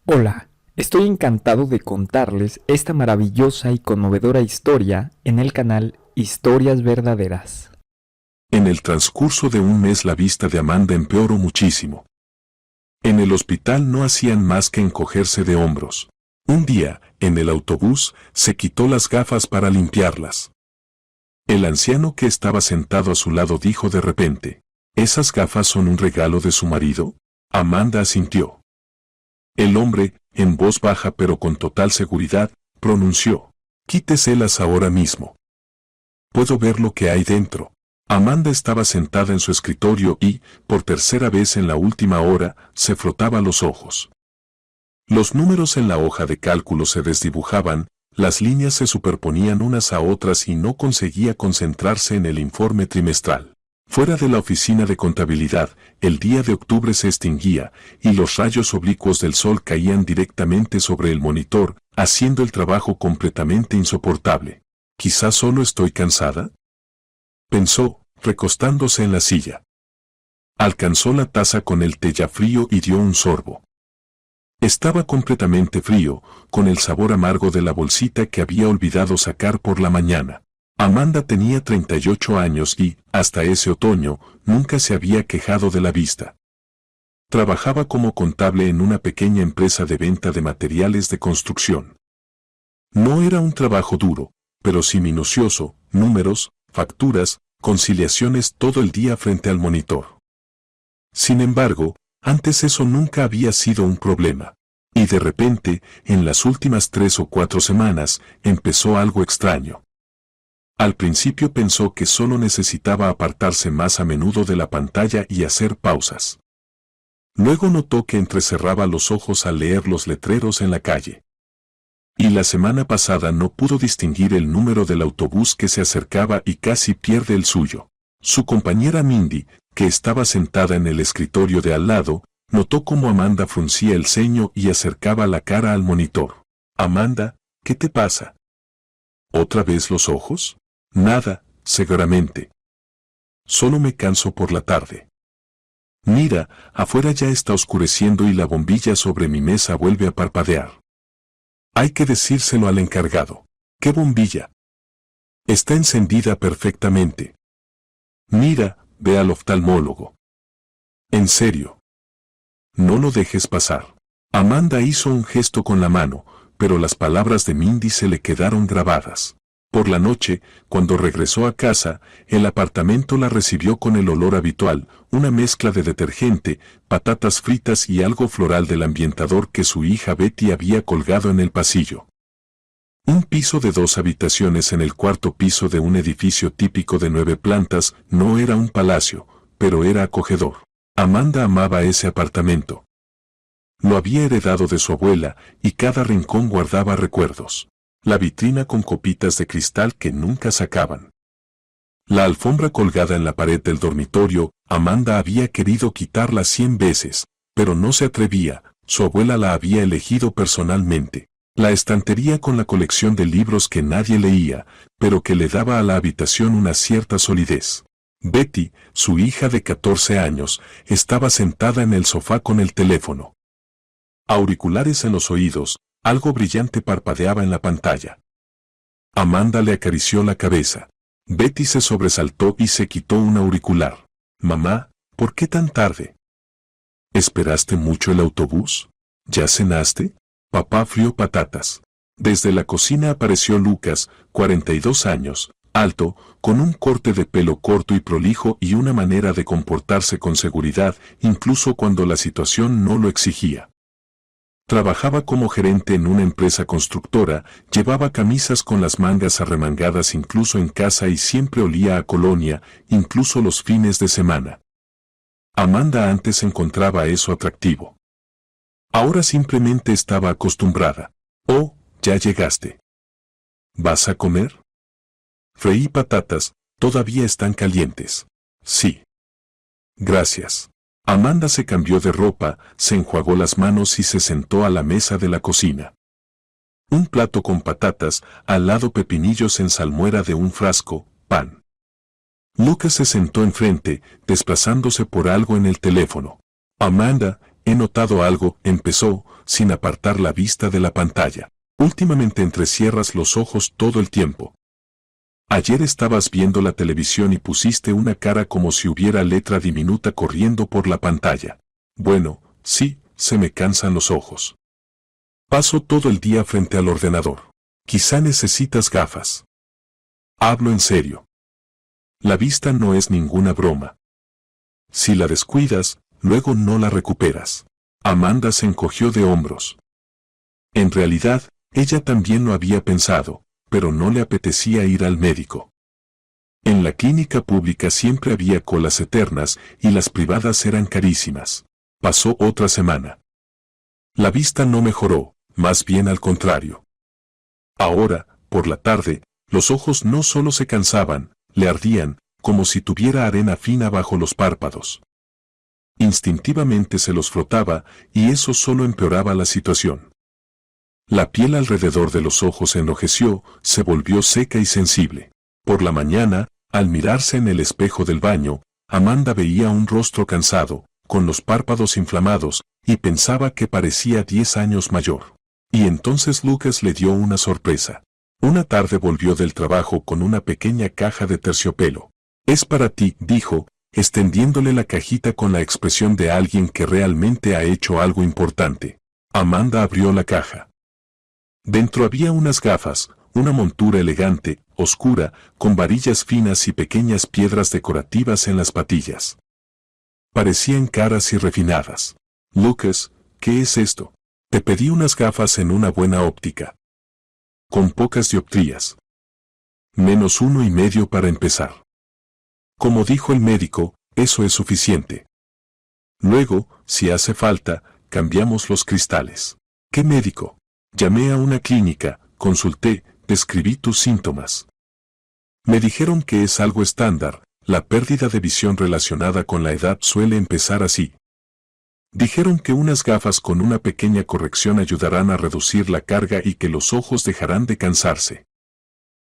Hola, estoy encantado de contarles esta maravillosa y conmovedora historia en el canal Historias Verdaderas. En el transcurso de un mes la vista de Amanda empeoró muchísimo. En el hospital no hacían más que encogerse de hombros. Un día, en el autobús, se quitó las gafas para limpiarlas. El anciano que estaba sentado a su lado dijo de repente, ¿esas gafas son un regalo de su marido? Amanda asintió. El hombre, en voz baja pero con total seguridad, pronunció, quíteselas ahora mismo. Puedo ver lo que hay dentro. Amanda estaba sentada en su escritorio y, por tercera vez en la última hora, se frotaba los ojos. Los números en la hoja de cálculo se desdibujaban, las líneas se superponían unas a otras y no conseguía concentrarse en el informe trimestral. Fuera de la oficina de contabilidad, el día de octubre se extinguía, y los rayos oblicuos del sol caían directamente sobre el monitor, haciendo el trabajo completamente insoportable. ¿Quizás solo estoy cansada?, pensó, recostándose en la silla. Alcanzó la taza con el té ya frío y dio un sorbo. Estaba completamente frío, con el sabor amargo de la bolsita que había olvidado sacar por la mañana. Amanda tenía 38 años y, hasta ese otoño, nunca se había quejado de la vista. Trabajaba como contable en una pequeña empresa de venta de materiales de construcción. No era un trabajo duro, pero sí minucioso, números, facturas, conciliaciones todo el día frente al monitor. Sin embargo, antes eso nunca había sido un problema. Y de repente, en las últimas 3 o 4 semanas, empezó algo extraño. Al principio pensó que solo necesitaba apartarse más a menudo de la pantalla y hacer pausas. Luego notó que entrecerraba los ojos al leer los letreros en la calle. Y la semana pasada no pudo distinguir el número del autobús que se acercaba y casi pierde el suyo. Su compañera Mindy, que estaba sentada en el escritorio de al lado, notó cómo Amanda fruncía el ceño y acercaba la cara al monitor. Amanda, ¿qué te pasa? ¿Otra vez los ojos? Nada, seguramente. Solo me canso por la tarde. Mira, afuera ya está oscureciendo y la bombilla sobre mi mesa vuelve a parpadear. Hay que decírselo al encargado. ¿Qué bombilla? Está encendida perfectamente. Mira, ve al oftalmólogo. En serio. No lo dejes pasar. Amanda hizo un gesto con la mano, pero las palabras de Mindy se le quedaron grabadas. Por la noche, cuando regresó a casa, el apartamento la recibió con el olor habitual, una mezcla de detergente, patatas fritas y algo floral del ambientador que su hija Betty había colgado en el pasillo. Un piso de 2 habitaciones en el cuarto piso de un edificio típico de 9 plantas no era un palacio, pero era acogedor. Amanda amaba ese apartamento. Lo había heredado de su abuela y cada rincón guardaba recuerdos. La vitrina con copitas de cristal que nunca sacaban. La alfombra colgada en la pared del dormitorio, Amanda había querido quitarla 100 veces, pero no se atrevía, su abuela la había elegido personalmente. La estantería con la colección de libros que nadie leía, pero que le daba a la habitación una cierta solidez. Betty, su hija de 14 años, estaba sentada en el sofá con el teléfono. Auriculares en los oídos, algo brillante parpadeaba en la pantalla. Amanda le acarició la cabeza. Betty se sobresaltó y se quitó un auricular. Mamá, ¿por qué tan tarde? ¿Esperaste mucho el autobús? ¿Ya cenaste? Papá frió patatas. Desde la cocina apareció Lucas, 42 años, alto, con un corte de pelo corto y prolijo y una manera de comportarse con seguridad, incluso cuando la situación no lo exigía. Trabajaba como gerente en una empresa constructora, llevaba camisas con las mangas arremangadas incluso en casa y siempre olía a colonia, incluso los fines de semana. Amanda antes encontraba eso atractivo. Ahora simplemente estaba acostumbrada. Oh, ya llegaste. ¿Vas a comer? Freí patatas, todavía están calientes. Sí. Gracias. Amanda se cambió de ropa, se enjuagó las manos y se sentó a la mesa de la cocina. Un plato con patatas, al lado pepinillos en salmuera de un frasco, pan. Lucas se sentó enfrente, desplazándose por algo en el teléfono. Amanda, he notado algo, empezó, sin apartar la vista de la pantalla. Últimamente entrecierras los ojos todo el tiempo. Ayer estabas viendo la televisión y pusiste una cara como si hubiera letra diminuta corriendo por la pantalla. Bueno, sí, se me cansan los ojos. Paso todo el día frente al ordenador. Quizá necesitas gafas. Hablo en serio. La vista no es ninguna broma. Si la descuidas, luego no la recuperas. Amanda se encogió de hombros. En realidad, ella también lo había pensado, pero no le apetecía ir al médico. En la clínica pública siempre había colas eternas y las privadas eran carísimas. Pasó otra semana. La vista no mejoró, más bien al contrario. Ahora, por la tarde, los ojos no solo se cansaban, le ardían, como si tuviera arena fina bajo los párpados. Instintivamente se los frotaba y eso solo empeoraba la situación. La piel alrededor de los ojos enrojeció, se volvió seca y sensible. Por la mañana, al mirarse en el espejo del baño, Amanda veía un rostro cansado, con los párpados inflamados, y pensaba que parecía 10 años mayor. Y entonces Lucas le dio una sorpresa. Una tarde volvió del trabajo con una pequeña caja de terciopelo. Es para ti, dijo, extendiéndole la cajita con la expresión de alguien que realmente ha hecho algo importante. Amanda abrió la caja. Dentro había unas gafas, una montura elegante, oscura, con varillas finas y pequeñas piedras decorativas en las patillas. Parecían caras y refinadas. Lucas, ¿qué es esto? Te pedí unas gafas en una buena óptica. Con pocas dioptrías. -1,5 para empezar. Como dijo el médico, eso es suficiente. Luego, si hace falta, cambiamos los cristales. ¿Qué médico? Llamé a una clínica, consulté, describí tus síntomas. Me dijeron que es algo estándar, la pérdida de visión relacionada con la edad suele empezar así. Dijeron que unas gafas con una pequeña corrección ayudarán a reducir la carga y que los ojos dejarán de cansarse.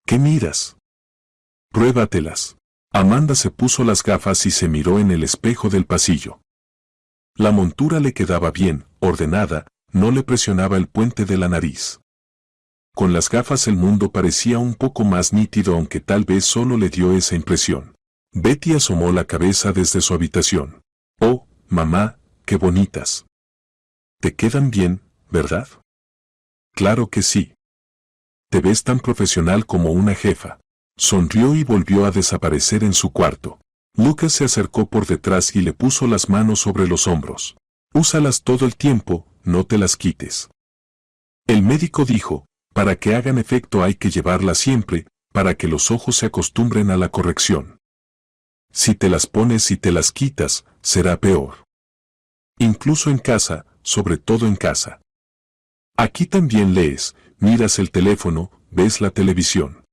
¿Qué miras? Pruébatelas. Amanda se puso las gafas y se miró en el espejo del pasillo. La montura le quedaba bien, ordenada, no le presionaba el puente de la nariz. Con las gafas el mundo parecía un poco más nítido, aunque tal vez solo le dio esa impresión. Betty asomó la cabeza desde su habitación. Oh, mamá, qué bonitas. Te quedan bien, ¿verdad? Claro que sí. Te ves tan profesional como una jefa. Sonrió y volvió a desaparecer en su cuarto. Lucas se acercó por detrás y le puso las manos sobre los hombros. Úsalas todo el tiempo, no te las quites. El médico dijo, para que hagan efecto hay que llevarlas siempre, para que los ojos se acostumbren a la corrección. Si te las pones y te las quitas, será peor. Incluso en casa, sobre todo en casa. Aquí también lees, miras el teléfono, ves la televisión.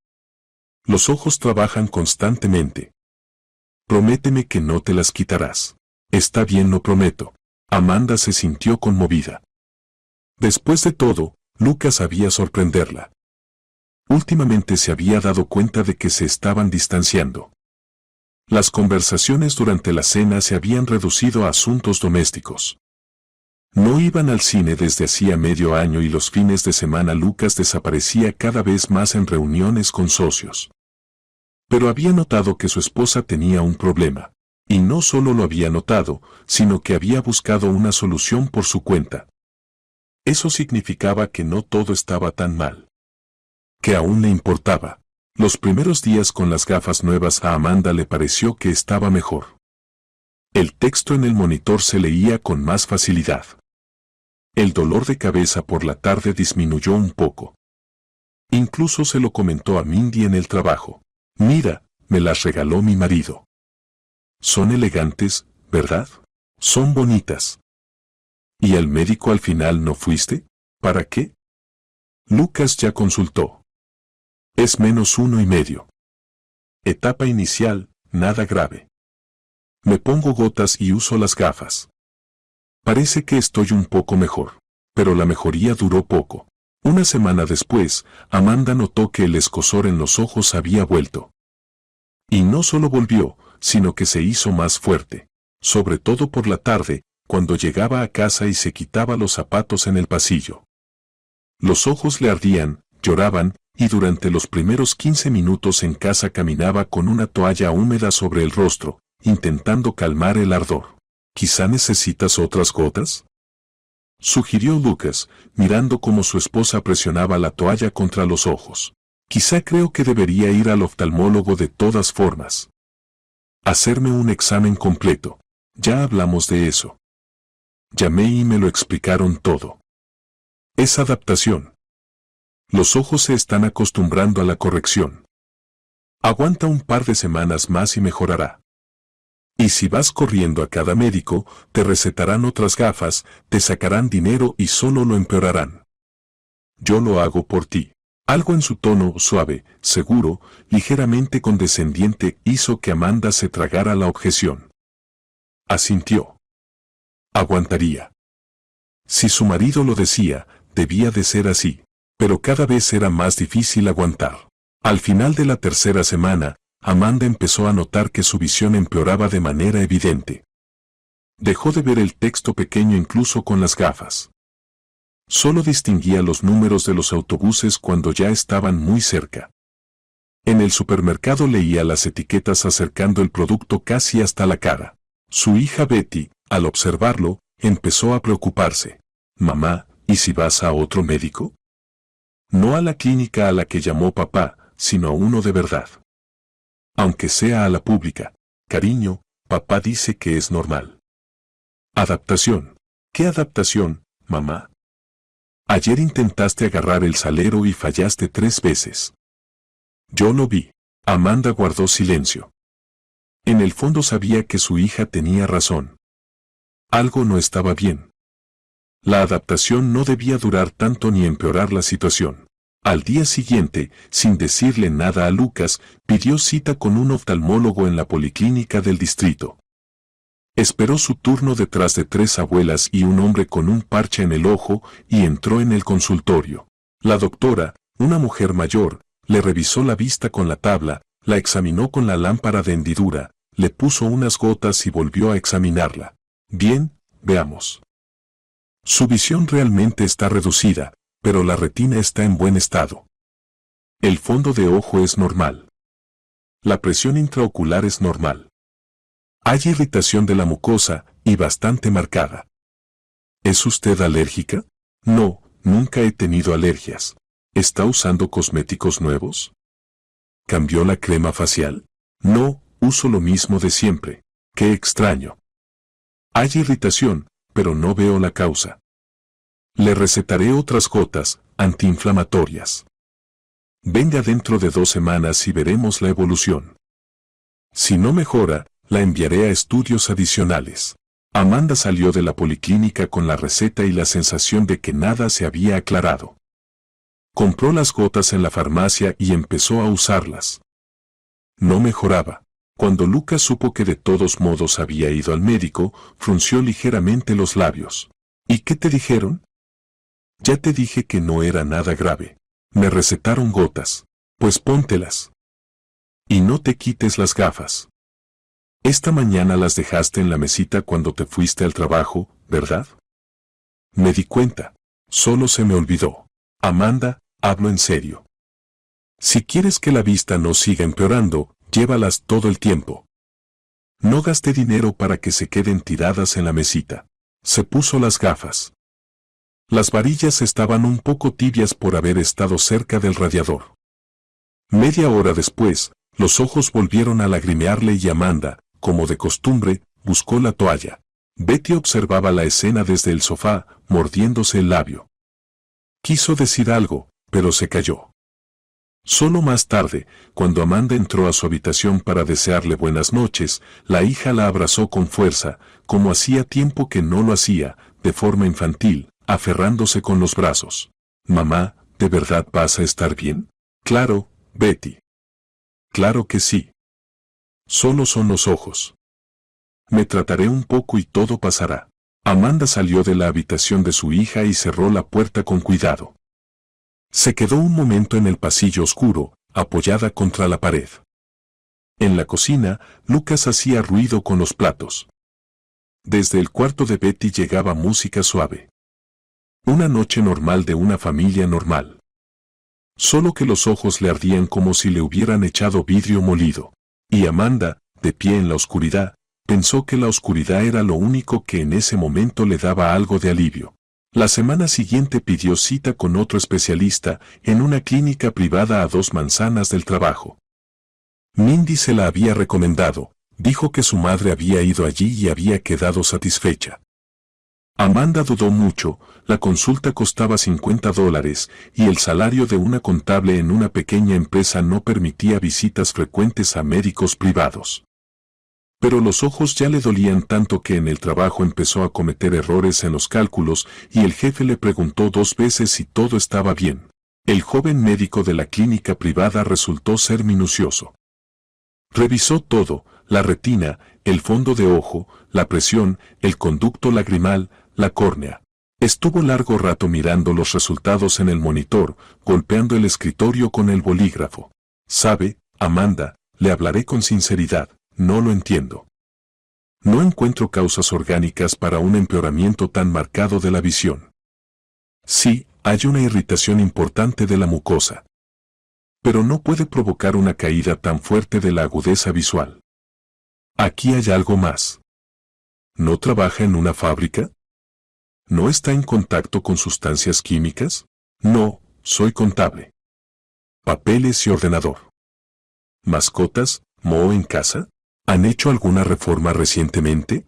Los ojos trabajan constantemente. Prométeme que no te las quitarás. Está bien, lo prometo. Amanda se sintió conmovida. Después de todo, Lucas sabía sorprenderla. Últimamente se había dado cuenta de que se estaban distanciando. Las conversaciones durante la cena se habían reducido a asuntos domésticos. No iban al cine desde hacía medio año y los fines de semana Lucas desaparecía cada vez más en reuniones con socios. Pero había notado que su esposa tenía un problema. Y no solo lo había notado, sino que había buscado una solución por su cuenta. Eso significaba que no todo estaba tan mal. Que aún le importaba. Los primeros días con las gafas nuevas a Amanda le pareció que estaba mejor. El texto en el monitor se leía con más facilidad. El dolor de cabeza por la tarde disminuyó un poco. Incluso se lo comentó a Mindy en el trabajo. Mira, me las regaló mi marido. Son elegantes, ¿verdad? Son bonitas. ¿Y al médico al final no fuiste? ¿Para qué? Lucas ya consultó. Es -1,5. Etapa inicial, nada grave. Me pongo gotas y uso las gafas. Parece que estoy un poco mejor, pero la mejoría duró poco. Una semana después, Amanda notó que el escozor en los ojos había vuelto. Y no solo volvió, sino que se hizo más fuerte. Sobre todo por la tarde, cuando llegaba a casa y se quitaba los zapatos en el pasillo. Los ojos le ardían, lloraban, y durante los primeros 15 minutos en casa caminaba con una toalla húmeda sobre el rostro, intentando calmar el ardor. ¿Quizá necesitas otras gotas?, sugirió Lucas, mirando cómo su esposa presionaba la toalla contra los ojos. Quizá creo que debería ir al oftalmólogo de todas formas. Hacerme un examen completo. Ya hablamos de eso. Llamé y me lo explicaron todo. Es adaptación. Los ojos se están acostumbrando a la corrección. Aguanta un par de semanas más y mejorará. Y si vas corriendo a cada médico, te recetarán otras gafas, te sacarán dinero y solo lo empeorarán. Yo lo hago por ti. Algo en su tono suave, seguro, ligeramente condescendiente hizo que Amanda se tragara la objeción. Asintió. Aguantaría. Si su marido lo decía, debía de ser así. Pero cada vez era más difícil aguantar. Al final de la tercera semana, Amanda empezó a notar que su visión empeoraba de manera evidente. Dejó de ver el texto pequeño incluso con las gafas. Solo distinguía los números de los autobuses cuando ya estaban muy cerca. En el supermercado leía las etiquetas acercando el producto casi hasta la cara. Su hija Betty, al observarlo, empezó a preocuparse. «Mamá, ¿y si vas a otro médico?» No a la clínica a la que llamó papá, sino a uno de verdad. Aunque sea a la pública. Cariño, papá dice que es normal. Adaptación. ¿Qué adaptación, mamá? Ayer intentaste agarrar el salero y fallaste 3 veces. Yo lo vi. Amanda guardó silencio. En el fondo sabía que su hija tenía razón. Algo no estaba bien. La adaptación no debía durar tanto ni empeorar la situación. Al día siguiente, sin decirle nada a Lucas, pidió cita con un oftalmólogo en la policlínica del distrito. Esperó su turno detrás de 3 abuelas y un hombre con un parche en el ojo y entró en el consultorio. La doctora, una mujer mayor, le revisó la vista con la tabla, la examinó con la lámpara de hendidura, le puso unas gotas y volvió a examinarla. Bien, veamos. Su visión realmente está reducida, pero la retina está en buen estado. El fondo de ojo es normal. La presión intraocular es normal. Hay irritación de la mucosa, y bastante marcada. ¿Es usted alérgica? No, nunca he tenido alergias. ¿Está usando cosméticos nuevos? ¿Cambió la crema facial? No, uso lo mismo de siempre. Qué extraño. Hay irritación, pero no veo la causa. Le recetaré otras gotas antiinflamatorias. Venga dentro de 2 semanas y veremos la evolución. Si no mejora, la enviaré a estudios adicionales. Amanda salió de la policlínica con la receta y la sensación de que nada se había aclarado. Compró las gotas en la farmacia y empezó a usarlas. No mejoraba. Cuando Lucas supo que de todos modos había ido al médico, frunció ligeramente los labios. ¿Y qué te dijeron? Ya te dije que no era nada grave. Me recetaron gotas. Pues póntelas. Y no te quites las gafas. Esta mañana las dejaste en la mesita cuando te fuiste al trabajo, ¿verdad? Me di cuenta. Solo se me olvidó. Amanda, hablo en serio. Si quieres que la vista no siga empeorando, llévalas todo el tiempo. No gasté dinero para que se queden tiradas en la mesita. Se puso las gafas. Las varillas estaban un poco tibias por haber estado cerca del radiador. Media hora después, los ojos volvieron a lagrimearle y Amanda, como de costumbre, buscó la toalla. Betty observaba la escena desde el sofá, mordiéndose el labio. Quiso decir algo, pero se calló. Solo más tarde, cuando Amanda entró a su habitación para desearle buenas noches, la hija la abrazó con fuerza, como hacía tiempo que no lo hacía, de forma infantil, aferrándose con los brazos. Mamá, ¿de verdad vas a estar bien? Claro, Betty. Claro que sí. Solo son los ojos. Me trataré un poco y todo pasará. Amanda salió de la habitación de su hija y cerró la puerta con cuidado. Se quedó un momento en el pasillo oscuro, apoyada contra la pared. En la cocina, Lucas hacía ruido con los platos. Desde el cuarto de Betty llegaba música suave. Una noche normal de una familia normal. Solo que los ojos le ardían como si le hubieran echado vidrio molido. Y Amanda, de pie en la oscuridad, pensó que la oscuridad era lo único que en ese momento le daba algo de alivio. La semana siguiente pidió cita con otro especialista en una clínica privada a 2 manzanas del trabajo. Mindy se la había recomendado, dijo que su madre había ido allí y había quedado satisfecha. Amanda dudó mucho, la consulta costaba $50 y el salario de una contable en una pequeña empresa no permitía visitas frecuentes a médicos privados. Pero los ojos ya le dolían tanto que en el trabajo empezó a cometer errores en los cálculos y el jefe le preguntó 2 veces si todo estaba bien. El joven médico de la clínica privada resultó ser minucioso. Revisó todo, la retina, el fondo de ojo, la presión, el conducto lagrimal, la córnea. Estuvo largo rato mirando los resultados en el monitor, golpeando el escritorio con el bolígrafo. «Sabe, Amanda, le hablaré con sinceridad, no lo entiendo. No encuentro causas orgánicas para un empeoramiento tan marcado de la visión. Sí, hay una irritación importante de la mucosa. Pero no puede provocar una caída tan fuerte de la agudeza visual. Aquí hay algo más. ¿No trabaja en una fábrica? ¿No está en contacto con sustancias químicas? No, soy contable. Papeles y ordenador. ¿Mascotas, moho en casa? ¿Han hecho alguna reforma recientemente?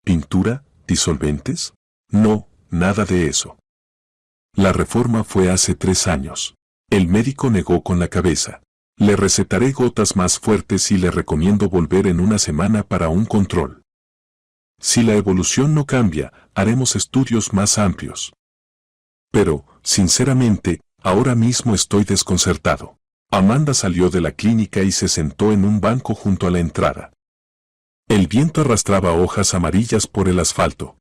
¿Pintura, disolventes? No, nada de eso. La reforma fue hace 3 años. El médico negó con la cabeza. Le recetaré gotas más fuertes y le recomiendo volver en una semana para un control. Si la evolución no cambia, haremos estudios más amplios. Pero, sinceramente, ahora mismo estoy desconcertado. Amanda salió de la clínica y se sentó en un banco junto a la entrada. El viento arrastraba hojas amarillas por el asfalto.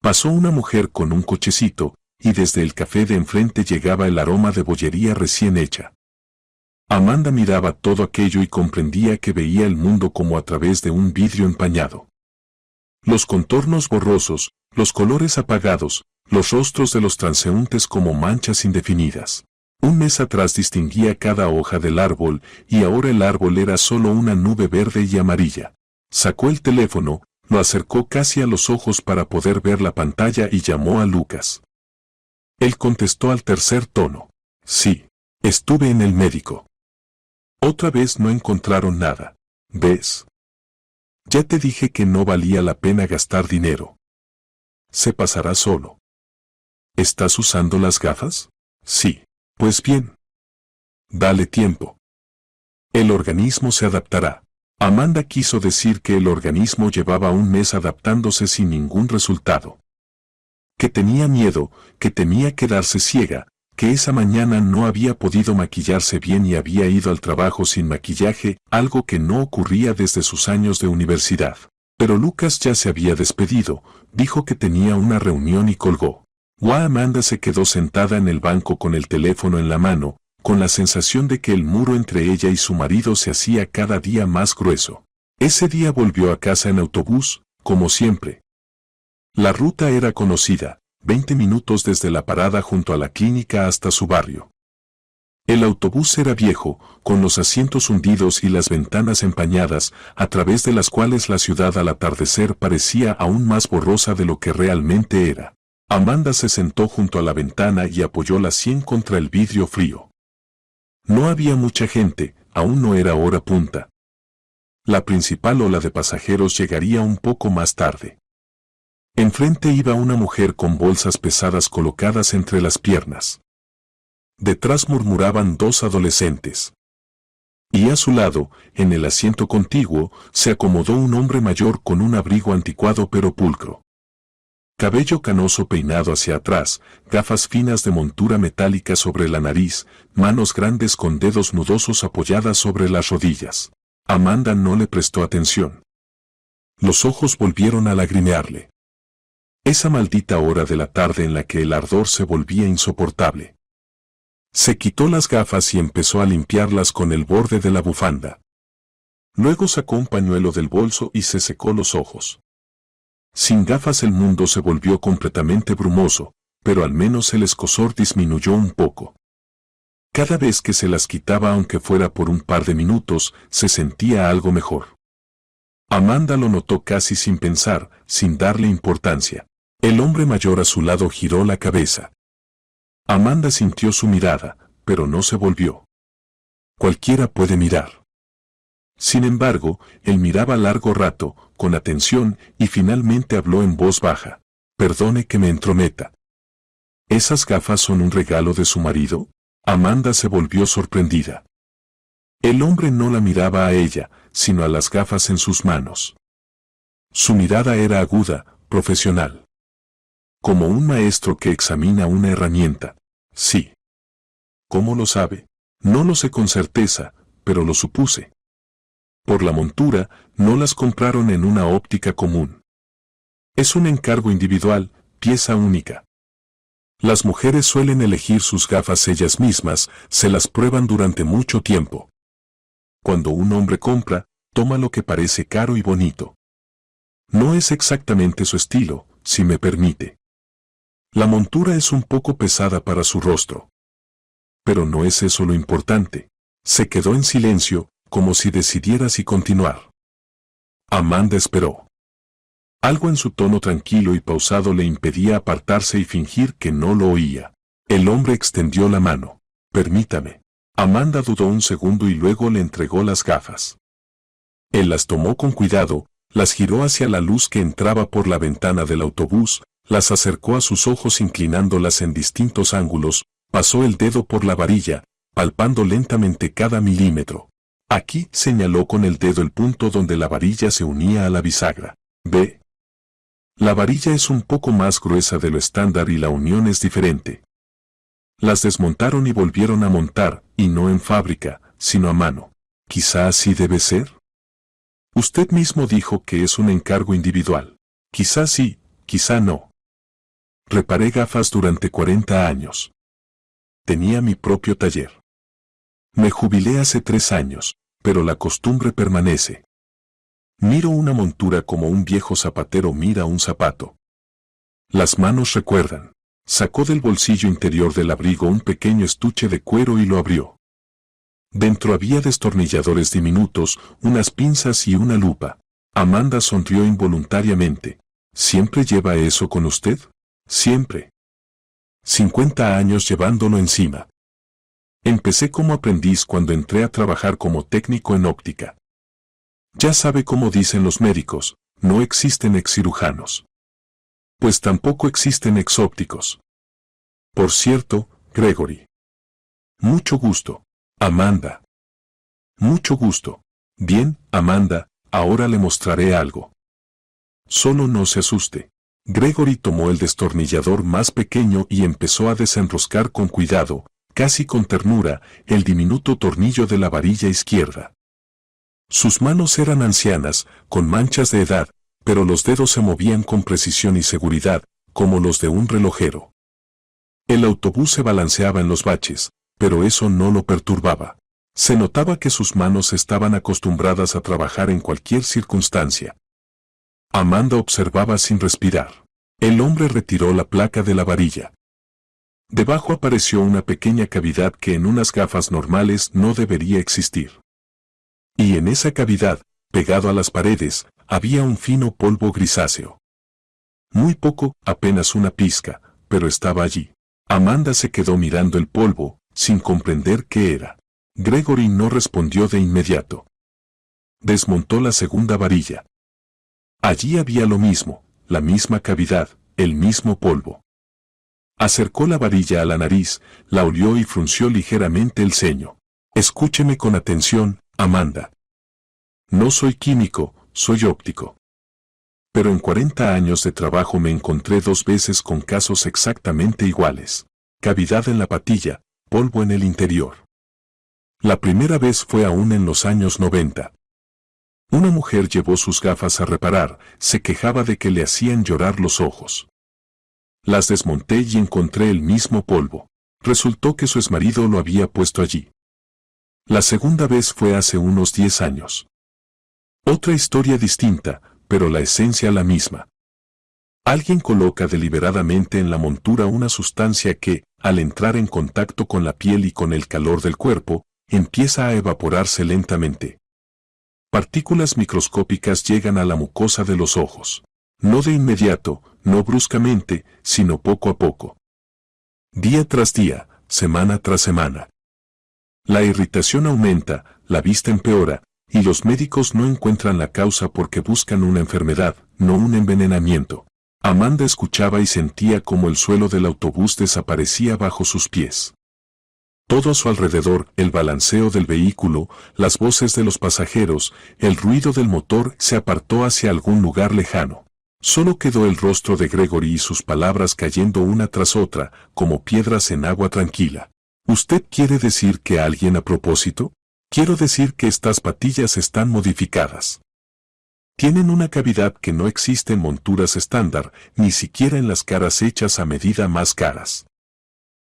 Pasó una mujer con un cochecito, y desde el café de enfrente llegaba el aroma de bollería recién hecha. Amanda miraba todo aquello y comprendía que veía el mundo como a través de un vidrio empañado. Los contornos borrosos, los colores apagados, los rostros de los transeúntes como manchas indefinidas. Un mes atrás distinguía cada hoja del árbol y ahora el árbol era solo una nube verde y amarilla. Sacó el teléfono, lo acercó casi a los ojos para poder ver la pantalla y llamó a Lucas. Él contestó al tercer tono. Sí, estuve en el médico. Otra vez no encontraron nada. ¿Ves? Ya te dije que no valía la pena gastar dinero. Se pasará solo. ¿Estás usando las gafas? Sí. Pues bien. Dale tiempo. El organismo se adaptará. Amanda quiso decir que el organismo llevaba un mes adaptándose sin ningún resultado. Que tenía miedo, que temía quedarse ciega, que esa mañana no había podido maquillarse bien y había ido al trabajo sin maquillaje, algo que no ocurría desde sus años de universidad. Pero Lucas ya se había despedido, dijo que tenía una reunión y colgó. Amanda se quedó sentada en el banco con el teléfono en la mano, con la sensación de que el muro entre ella y su marido se hacía cada día más grueso. Ese día volvió a casa en autobús, como siempre. La ruta era conocida, 20 minutos desde la parada junto a la clínica hasta su barrio. El autobús era viejo, con los asientos hundidos y las ventanas empañadas, a través de las cuales la ciudad al atardecer parecía aún más borrosa de lo que realmente era. Amanda se sentó junto a la ventana y apoyó la sien contra el vidrio frío. No había mucha gente, aún no era hora punta. La principal ola de pasajeros llegaría un poco más tarde. Enfrente iba una mujer con bolsas pesadas colocadas entre las piernas. Detrás murmuraban 2 adolescentes. Y a su lado, en el asiento contiguo, se acomodó un hombre mayor con un abrigo anticuado pero pulcro. Cabello canoso peinado hacia atrás, gafas finas de montura metálica sobre la nariz, manos grandes con dedos nudosos apoyadas sobre las rodillas. Amanda no le prestó atención. Los ojos volvieron a lagrimearle. Esa maldita hora de la tarde en la que el ardor se volvía insoportable. Se quitó las gafas y empezó a limpiarlas con el borde de la bufanda. Luego sacó un pañuelo del bolso y se secó los ojos. Sin gafas el mundo se volvió completamente brumoso, pero al menos el escozor disminuyó un poco. Cada vez que se las quitaba, aunque fuera por un par de minutos, se sentía algo mejor. Amanda lo notó casi sin pensar, sin darle importancia. El hombre mayor a su lado giró la cabeza. Amanda sintió su mirada, pero no se volvió. Cualquiera puede mirar. Sin embargo, él miraba largo rato, con atención, y finalmente habló en voz baja. Perdone que me entrometa. ¿Esas gafas son un regalo de su marido? Amanda se volvió sorprendida. El hombre no la miraba a ella, sino a las gafas en sus manos. Su mirada era aguda, profesional. Como un maestro que examina una herramienta. Sí. ¿Cómo lo sabe? No lo sé con certeza, pero lo supuse. Por la montura, no las compraron en una óptica común. Es un encargo individual, pieza única. Las mujeres suelen elegir sus gafas ellas mismas, se las prueban durante mucho tiempo. Cuando un hombre compra, toma lo que parece caro y bonito. No es exactamente su estilo, si me permite. La montura es un poco pesada para su rostro. Pero no es eso lo importante. Se quedó en silencio, como si decidiera si continuar. Amanda esperó. Algo en su tono tranquilo y pausado le impedía apartarse y fingir que no lo oía. El hombre extendió la mano. Permítame. Amanda dudó un segundo y luego le entregó las gafas. Él las tomó con cuidado, las giró hacia la luz que entraba por la ventana del autobús, las acercó a sus ojos inclinándolas en distintos ángulos, pasó el dedo por la varilla, palpando lentamente cada milímetro. Aquí señaló con el dedo el punto donde la varilla se unía a la bisagra. ¿Ve? La varilla es un poco más gruesa de lo estándar y la unión es diferente. Las desmontaron y volvieron a montar, y no en fábrica, sino a mano. ¿Quizá así debe ser? Usted mismo dijo que es un encargo individual. Quizá sí, quizá no. Reparé gafas durante 40 años. Tenía mi propio taller. Me jubilé hace 3 años, pero la costumbre permanece. Miro una montura como un viejo zapatero mira un zapato. Las manos recuerdan. Sacó del bolsillo interior del abrigo un pequeño estuche de cuero y lo abrió. Dentro había destornilladores diminutos, unas pinzas y una lupa. Amanda sonrió involuntariamente. ¿Siempre lleva eso con usted? Siempre. 50 años llevándolo encima. Empecé como aprendiz cuando entré a trabajar como técnico en óptica. Ya sabe cómo dicen los médicos, no existen excirujanos. Pues tampoco existen exópticos. Por cierto, Gregory. Mucho gusto, Amanda. Mucho gusto. Bien, Amanda, ahora le mostraré algo. Solo no se asuste. Gregory tomó el destornillador más pequeño y empezó a desenroscar con cuidado, casi con ternura, el diminuto tornillo de la varilla izquierda. Sus manos eran ancianas, con manchas de edad, pero los dedos se movían con precisión y seguridad, como los de un relojero. El autobús se balanceaba en los baches, pero eso no lo perturbaba. Se notaba que sus manos estaban acostumbradas a trabajar en cualquier circunstancia. Amanda observaba sin respirar. El hombre retiró la placa de la varilla. Debajo apareció una pequeña cavidad que en unas gafas normales no debería existir. Y en esa cavidad, pegado a las paredes, había un fino polvo grisáceo. Muy poco, apenas una pizca, pero estaba allí. Amanda se quedó mirando el polvo, sin comprender qué era. Gregory no respondió de inmediato. Desmontó la segunda varilla. Allí había lo mismo, la misma cavidad, el mismo polvo. Acercó la varilla a la nariz, la olió y frunció ligeramente el ceño. Escúcheme con atención, Amanda. No soy químico, soy óptico. Pero en 40 años de trabajo me encontré 2 veces con casos exactamente iguales. Cavidad en la patilla, polvo en el interior. La primera vez fue aún en los años 90. Una mujer llevó sus gafas a reparar, se quejaba de que le hacían llorar los ojos. Las desmonté y encontré el mismo polvo. Resultó que su exmarido lo había puesto allí. La segunda vez fue hace unos 10 años. Otra historia distinta, pero la esencia la misma. Alguien coloca deliberadamente en la montura una sustancia que, al entrar en contacto con la piel y con el calor del cuerpo, empieza a evaporarse lentamente. Partículas microscópicas llegan a la mucosa de los ojos. No de inmediato, no bruscamente, sino poco a poco. Día tras día, semana tras semana. La irritación aumenta, la vista empeora, y los médicos no encuentran la causa porque buscan una enfermedad, no un envenenamiento. Amanda escuchaba y sentía como el suelo del autobús desaparecía bajo sus pies. Todo a su alrededor, el balanceo del vehículo, las voces de los pasajeros, el ruido del motor se apartó hacia algún lugar lejano. Solo quedó el rostro de Gregory y sus palabras cayendo una tras otra, como piedras en agua tranquila. ¿Usted quiere decir que alguien a propósito? Quiero decir que estas patillas están modificadas. Tienen una cavidad que no existe en monturas estándar, ni siquiera en las caras hechas a medida más caras.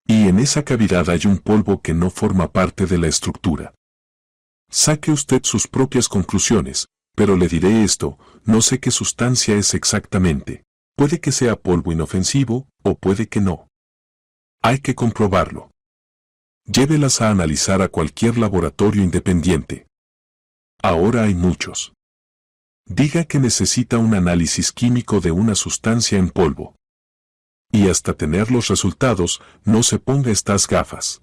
Y en esa cavidad hay un polvo que no forma parte de la estructura. Saque usted sus propias conclusiones, pero le diré esto, no sé qué sustancia es exactamente. Puede que sea polvo inofensivo, o puede que no. Hay que comprobarlo. Llévelas a analizar a cualquier laboratorio independiente. Ahora hay muchos. Diga que necesita un análisis químico de una sustancia en polvo. Y hasta tener los resultados, no se ponga estas gafas.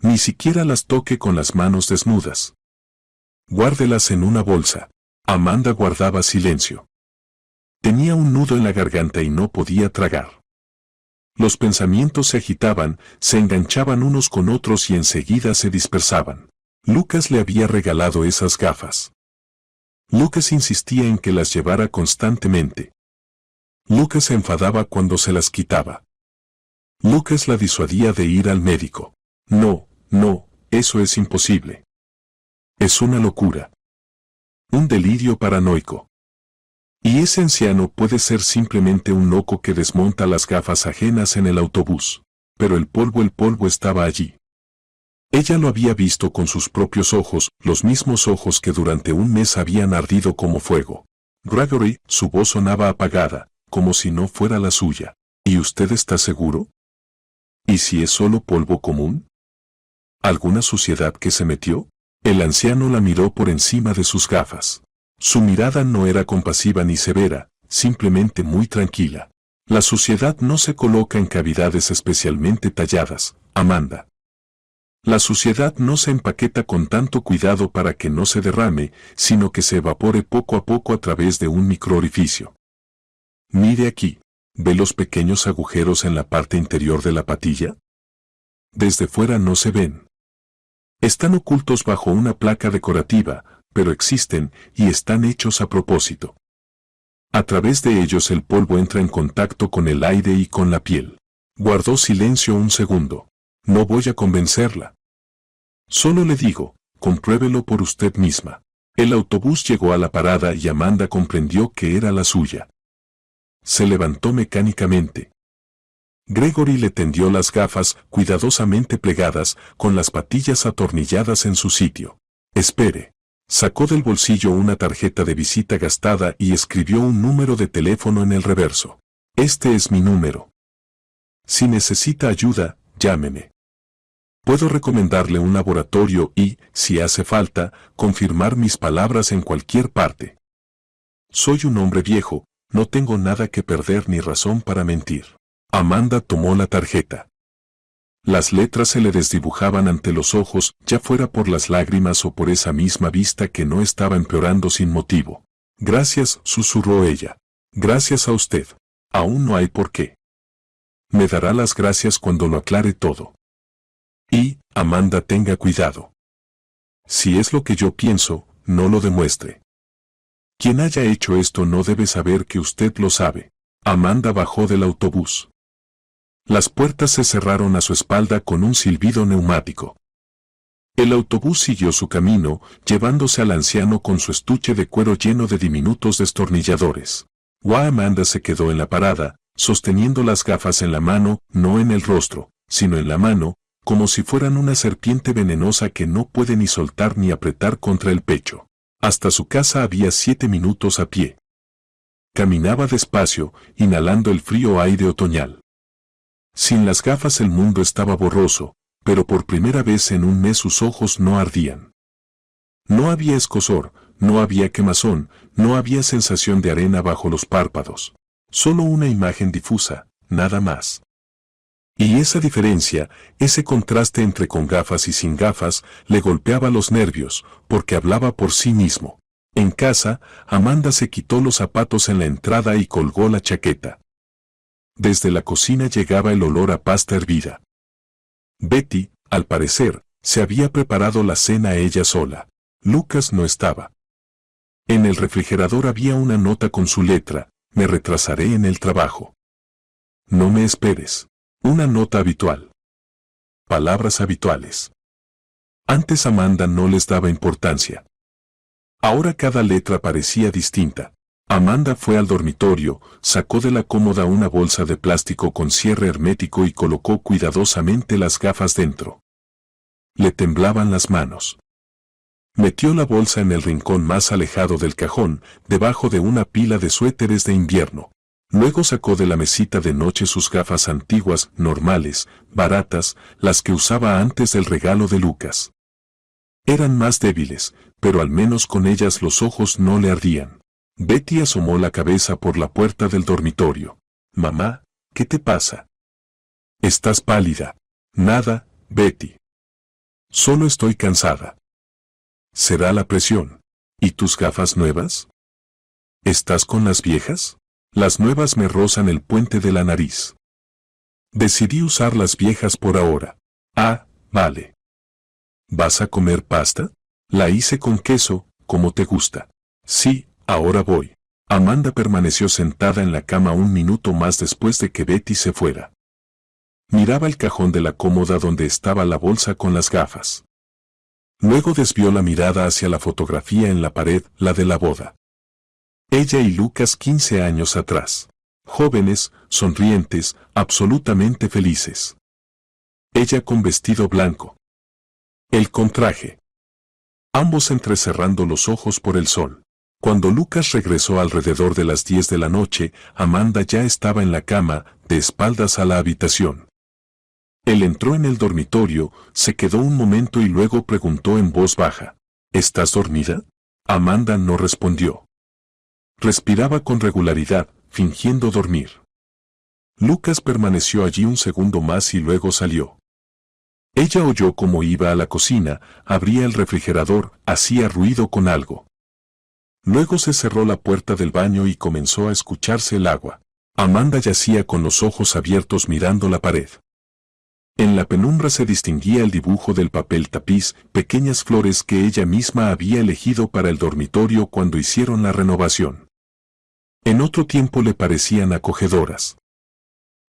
Ni siquiera las toque con las manos desnudas. Guárdelas en una bolsa. Amanda guardaba silencio. Tenía un nudo en la garganta y no podía tragar. Los pensamientos se agitaban, se enganchaban unos con otros y enseguida se dispersaban. Lucas le había regalado esas gafas. Lucas insistía en que las llevara constantemente. Lucas se enfadaba cuando se las quitaba. Lucas la disuadía de ir al médico. No, eso es imposible. Es una locura. Un delirio paranoico. Y ese anciano puede ser simplemente un loco que desmonta las gafas ajenas en el autobús. Pero el polvo estaba allí. Ella lo había visto con sus propios ojos, los mismos ojos que durante un mes habían ardido como fuego. Gregory, su voz sonaba apagada, como si no fuera la suya. ¿Y usted está seguro? ¿Y si es solo polvo común? ¿Alguna suciedad que se metió? El anciano la miró por encima de sus gafas. Su mirada no era compasiva ni severa, simplemente muy tranquila. La suciedad no se coloca en cavidades especialmente talladas, Amanda. La suciedad no se empaqueta con tanto cuidado para que no se derrame, sino que se evapore poco a poco a través de un microorificio. Mire aquí, ¿ve los pequeños agujeros en la parte interior de la patilla? Desde fuera no se ven. Están ocultos bajo una placa decorativa, pero existen y están hechos a propósito. A través de ellos el polvo entra en contacto con el aire y con la piel. Guardó silencio un segundo. No voy a convencerla. Solo le digo, compruébelo por usted misma. El autobús llegó a la parada y Amanda comprendió que era la suya. Se levantó mecánicamente. Gregory le tendió las gafas, cuidadosamente plegadas, con las patillas atornilladas en su sitio. Espere. Sacó del bolsillo una tarjeta de visita gastada y escribió un número de teléfono en el reverso. Este es mi número. Si necesita ayuda, llámeme. Puedo recomendarle un laboratorio y, si hace falta, confirmar mis palabras en cualquier parte. Soy un hombre viejo, no tengo nada que perder ni razón para mentir. Amanda tomó la tarjeta. Las letras se le desdibujaban ante los ojos, ya fuera por las lágrimas o por esa misma vista que no estaba empeorando sin motivo. Gracias, susurró ella. Gracias a usted. Aún no hay por qué. Me dará las gracias cuando lo aclare todo. Y, Amanda, tenga cuidado. Si es lo que yo pienso, no lo demuestre. Quien haya hecho esto no debe saber que usted lo sabe. Amanda bajó del autobús. Las puertas se cerraron a su espalda con un silbido neumático. El autobús siguió su camino, llevándose al anciano con su estuche de cuero lleno de diminutos destornilladores. Amanda se quedó en la parada, sosteniendo las gafas en la mano, no en el rostro, sino en la mano, como si fueran una serpiente venenosa que no puede ni soltar ni apretar contra el pecho. Hasta su casa había 7 minutos a pie. Caminaba despacio, inhalando el frío aire otoñal. Sin las gafas el mundo estaba borroso, pero por primera vez en un mes sus ojos no ardían. No había escozor, no había quemazón, no había sensación de arena bajo los párpados. Solo una imagen difusa, nada más. Y esa diferencia, ese contraste entre con gafas y sin gafas, le golpeaba los nervios, porque hablaba por sí mismo. En casa, Amanda se quitó los zapatos en la entrada y colgó la chaqueta. Desde la cocina llegaba el olor a pasta hervida. Betty, al parecer, se había preparado la cena ella sola. Lucas no estaba. En el refrigerador había una nota con su letra: me retrasaré en el trabajo. No me esperes. Una nota habitual. Palabras habituales. Antes Amanda no les daba importancia. Ahora cada letra parecía distinta. Amanda fue al dormitorio, sacó de la cómoda una bolsa de plástico con cierre hermético y colocó cuidadosamente las gafas dentro. Le temblaban las manos. Metió la bolsa en el rincón más alejado del cajón, debajo de una pila de suéteres de invierno. Luego sacó de la mesita de noche sus gafas antiguas, normales, baratas, las que usaba antes del regalo de Lucas. Eran más débiles, pero al menos con ellas los ojos no le ardían. Betty asomó la cabeza por la puerta del dormitorio. «Mamá, ¿qué te pasa?» «Estás pálida». «Nada, Betty. Solo estoy cansada». «Será la presión. ¿Y tus gafas nuevas?» «¿Estás con las viejas?» «Las nuevas me rozan el puente de la nariz». «Decidí usar las viejas por ahora». «Ah, vale». «¿Vas a comer pasta?» «La hice con queso, como te gusta». «Sí, ahora voy». Amanda permaneció sentada en la cama un minuto más después de que Betty se fuera. Miraba el cajón de la cómoda donde estaba la bolsa con las gafas. Luego desvió la mirada hacia la fotografía en la pared, la de la boda. Ella y Lucas 15 años atrás. Jóvenes, sonrientes, absolutamente felices. Ella con vestido blanco. Él con traje. Ambos entrecerrando los ojos por el sol. Cuando Lucas regresó alrededor de las 10 de la noche, Amanda ya estaba en la cama, de espaldas a la habitación. Él entró en el dormitorio, se quedó un momento y luego preguntó en voz baja: ¿Estás dormida? Amanda no respondió. Respiraba con regularidad, fingiendo dormir. Lucas permaneció allí un segundo más y luego salió. Ella oyó cómo iba a la cocina, abría el refrigerador, hacía ruido con algo. Luego se cerró la puerta del baño y comenzó a escucharse el agua. Amanda yacía con los ojos abiertos mirando la pared. En la penumbra se distinguía el dibujo del papel tapiz, pequeñas flores que ella misma había elegido para el dormitorio cuando hicieron la renovación. En otro tiempo le parecían acogedoras.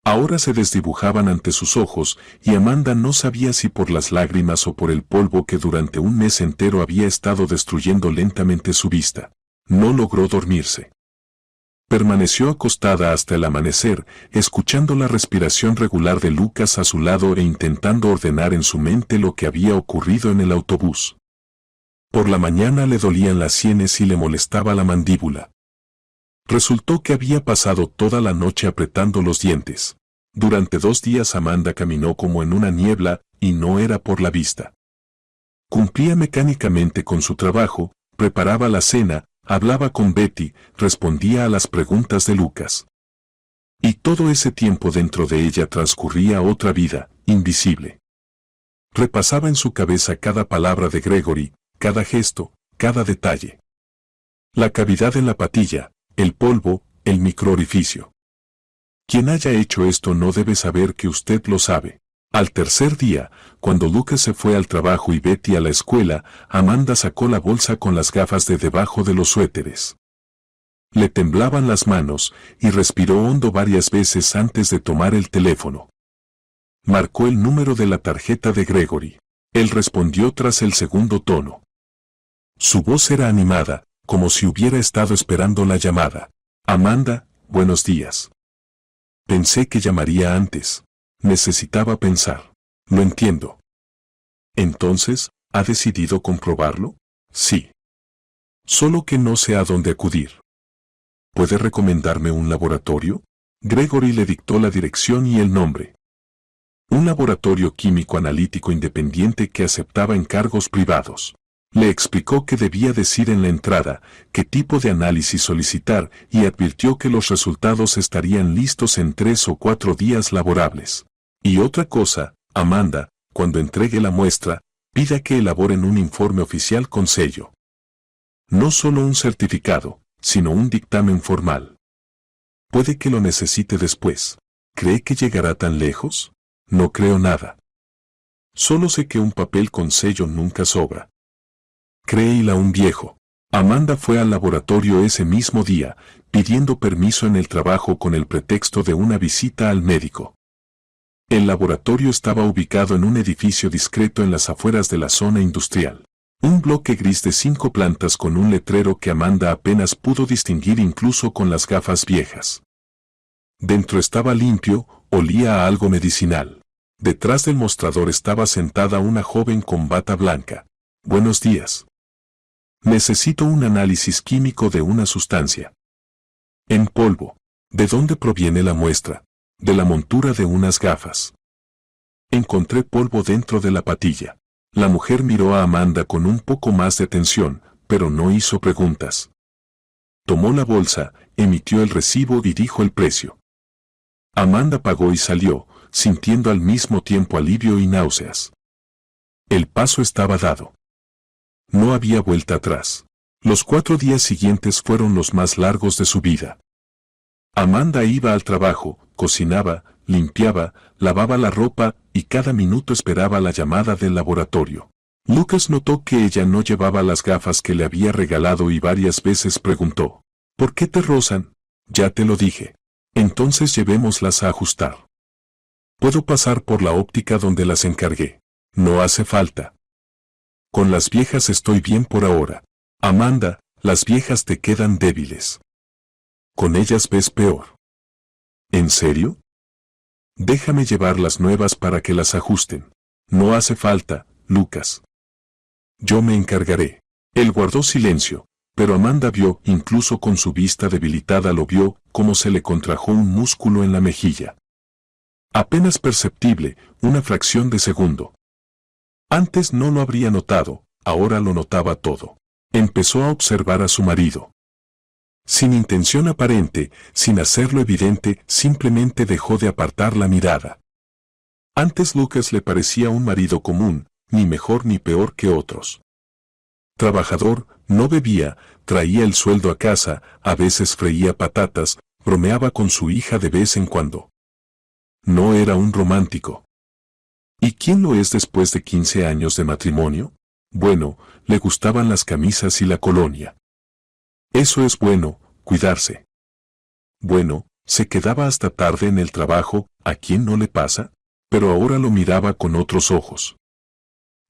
Ahora se desdibujaban ante sus ojos, y Amanda no sabía si por las lágrimas o por el polvo que durante un mes entero había estado destruyendo lentamente su vista. No logró dormirse. Permaneció acostada hasta el amanecer, escuchando la respiración regular de Lucas a su lado e intentando ordenar en su mente lo que había ocurrido en el autobús. Por la mañana le dolían las sienes y le molestaba la mandíbula. Resultó que había pasado toda la noche apretando los dientes. Durante 2 días Amanda caminó como en una niebla, y no era por la vista. Cumplía mecánicamente con su trabajo, preparaba la cena, hablaba con Betty, respondía a las preguntas de Lucas. Y todo ese tiempo dentro de ella transcurría otra vida, invisible. Repasaba en su cabeza cada palabra de Gregory, cada gesto, cada detalle. La cavidad en la patilla, el polvo, el microorificio. Quien haya hecho esto no debe saber que usted lo sabe. Al tercer día, cuando Lucas se fue al trabajo y Betty a la escuela, Amanda sacó la bolsa con las gafas de debajo de los suéteres. Le temblaban las manos, y respiró hondo varias veces antes de tomar el teléfono. Marcó el número de la tarjeta de Gregory. Él respondió tras el segundo tono. Su voz era animada, como si hubiera estado esperando la llamada. Amanda, buenos días. Pensé que llamaría antes. Necesitaba pensar. Lo entiendo. Entonces, ¿ha decidido comprobarlo? Sí. Solo que no sé a dónde acudir. ¿Puede recomendarme un laboratorio? Gregory le dictó la dirección y el nombre. Un laboratorio químico analítico independiente que aceptaba encargos privados. Le explicó qué debía decir en la entrada, qué tipo de análisis solicitar y advirtió que los resultados estarían listos en 3 o 4 días laborables. Y otra cosa, Amanda, cuando entregue la muestra, pida que elaboren un informe oficial con sello. No solo un certificado, sino un dictamen formal. Puede que lo necesite después. ¿Cree que llegará tan lejos? No creo nada. Solo sé que un papel con sello nunca sobra. Créela un viejo. Amanda fue al laboratorio ese mismo día, pidiendo permiso en el trabajo con el pretexto de una visita al médico. El laboratorio estaba ubicado en un edificio discreto en las afueras de la zona industrial. Un bloque gris de 5 plantas con un letrero que Amanda apenas pudo distinguir incluso con las gafas viejas. Dentro estaba limpio, olía a algo medicinal. Detrás del mostrador estaba sentada una joven con bata blanca. Buenos días. Necesito un análisis químico de una sustancia. En polvo. ¿De dónde proviene la muestra? De la montura de unas gafas. Encontré polvo dentro de la patilla. La mujer miró a Amanda con un poco más de atención, pero no hizo preguntas. Tomó la bolsa, emitió el recibo y dijo el precio. Amanda pagó y salió, sintiendo al mismo tiempo alivio y náuseas. El paso estaba dado. No había vuelta atrás. Los 4 días siguientes fueron los más largos de su vida. Amanda iba al trabajo, cocinaba, limpiaba, lavaba la ropa y cada minuto esperaba la llamada del laboratorio. Lucas notó que ella no llevaba las gafas que le había regalado y varias veces preguntó, ¿por qué te rozan? Ya te lo dije. Entonces llevémoslas a ajustar. Puedo pasar por la óptica donde las encargué. No hace falta. Con las viejas estoy bien por ahora. Amanda, las viejas te quedan débiles. Con ellas ves peor. ¿En serio? Déjame llevar las nuevas para que las ajusten. No hace falta, Lucas. Yo me encargaré. Él guardó silencio, pero Amanda vio, incluso con su vista debilitada lo vio, cómo se le contrajo un músculo en la mejilla. Apenas perceptible, una fracción de segundo. Antes no lo habría notado, ahora lo notaba todo. Empezó a observar a su marido. Sin intención aparente, sin hacerlo evidente, simplemente dejó de apartar la mirada. Antes Lucas le parecía un marido común, ni mejor ni peor que otros. Trabajador, no bebía, traía el sueldo a casa, a veces freía patatas, bromeaba con su hija de vez en cuando. No era un romántico. ¿Y quién lo es después de 15 años de matrimonio? Bueno, le gustaban las camisas y la colonia. Eso es bueno, cuidarse. Bueno, se quedaba hasta tarde en el trabajo, ¿a quién no le pasa? Pero ahora lo miraba con otros ojos.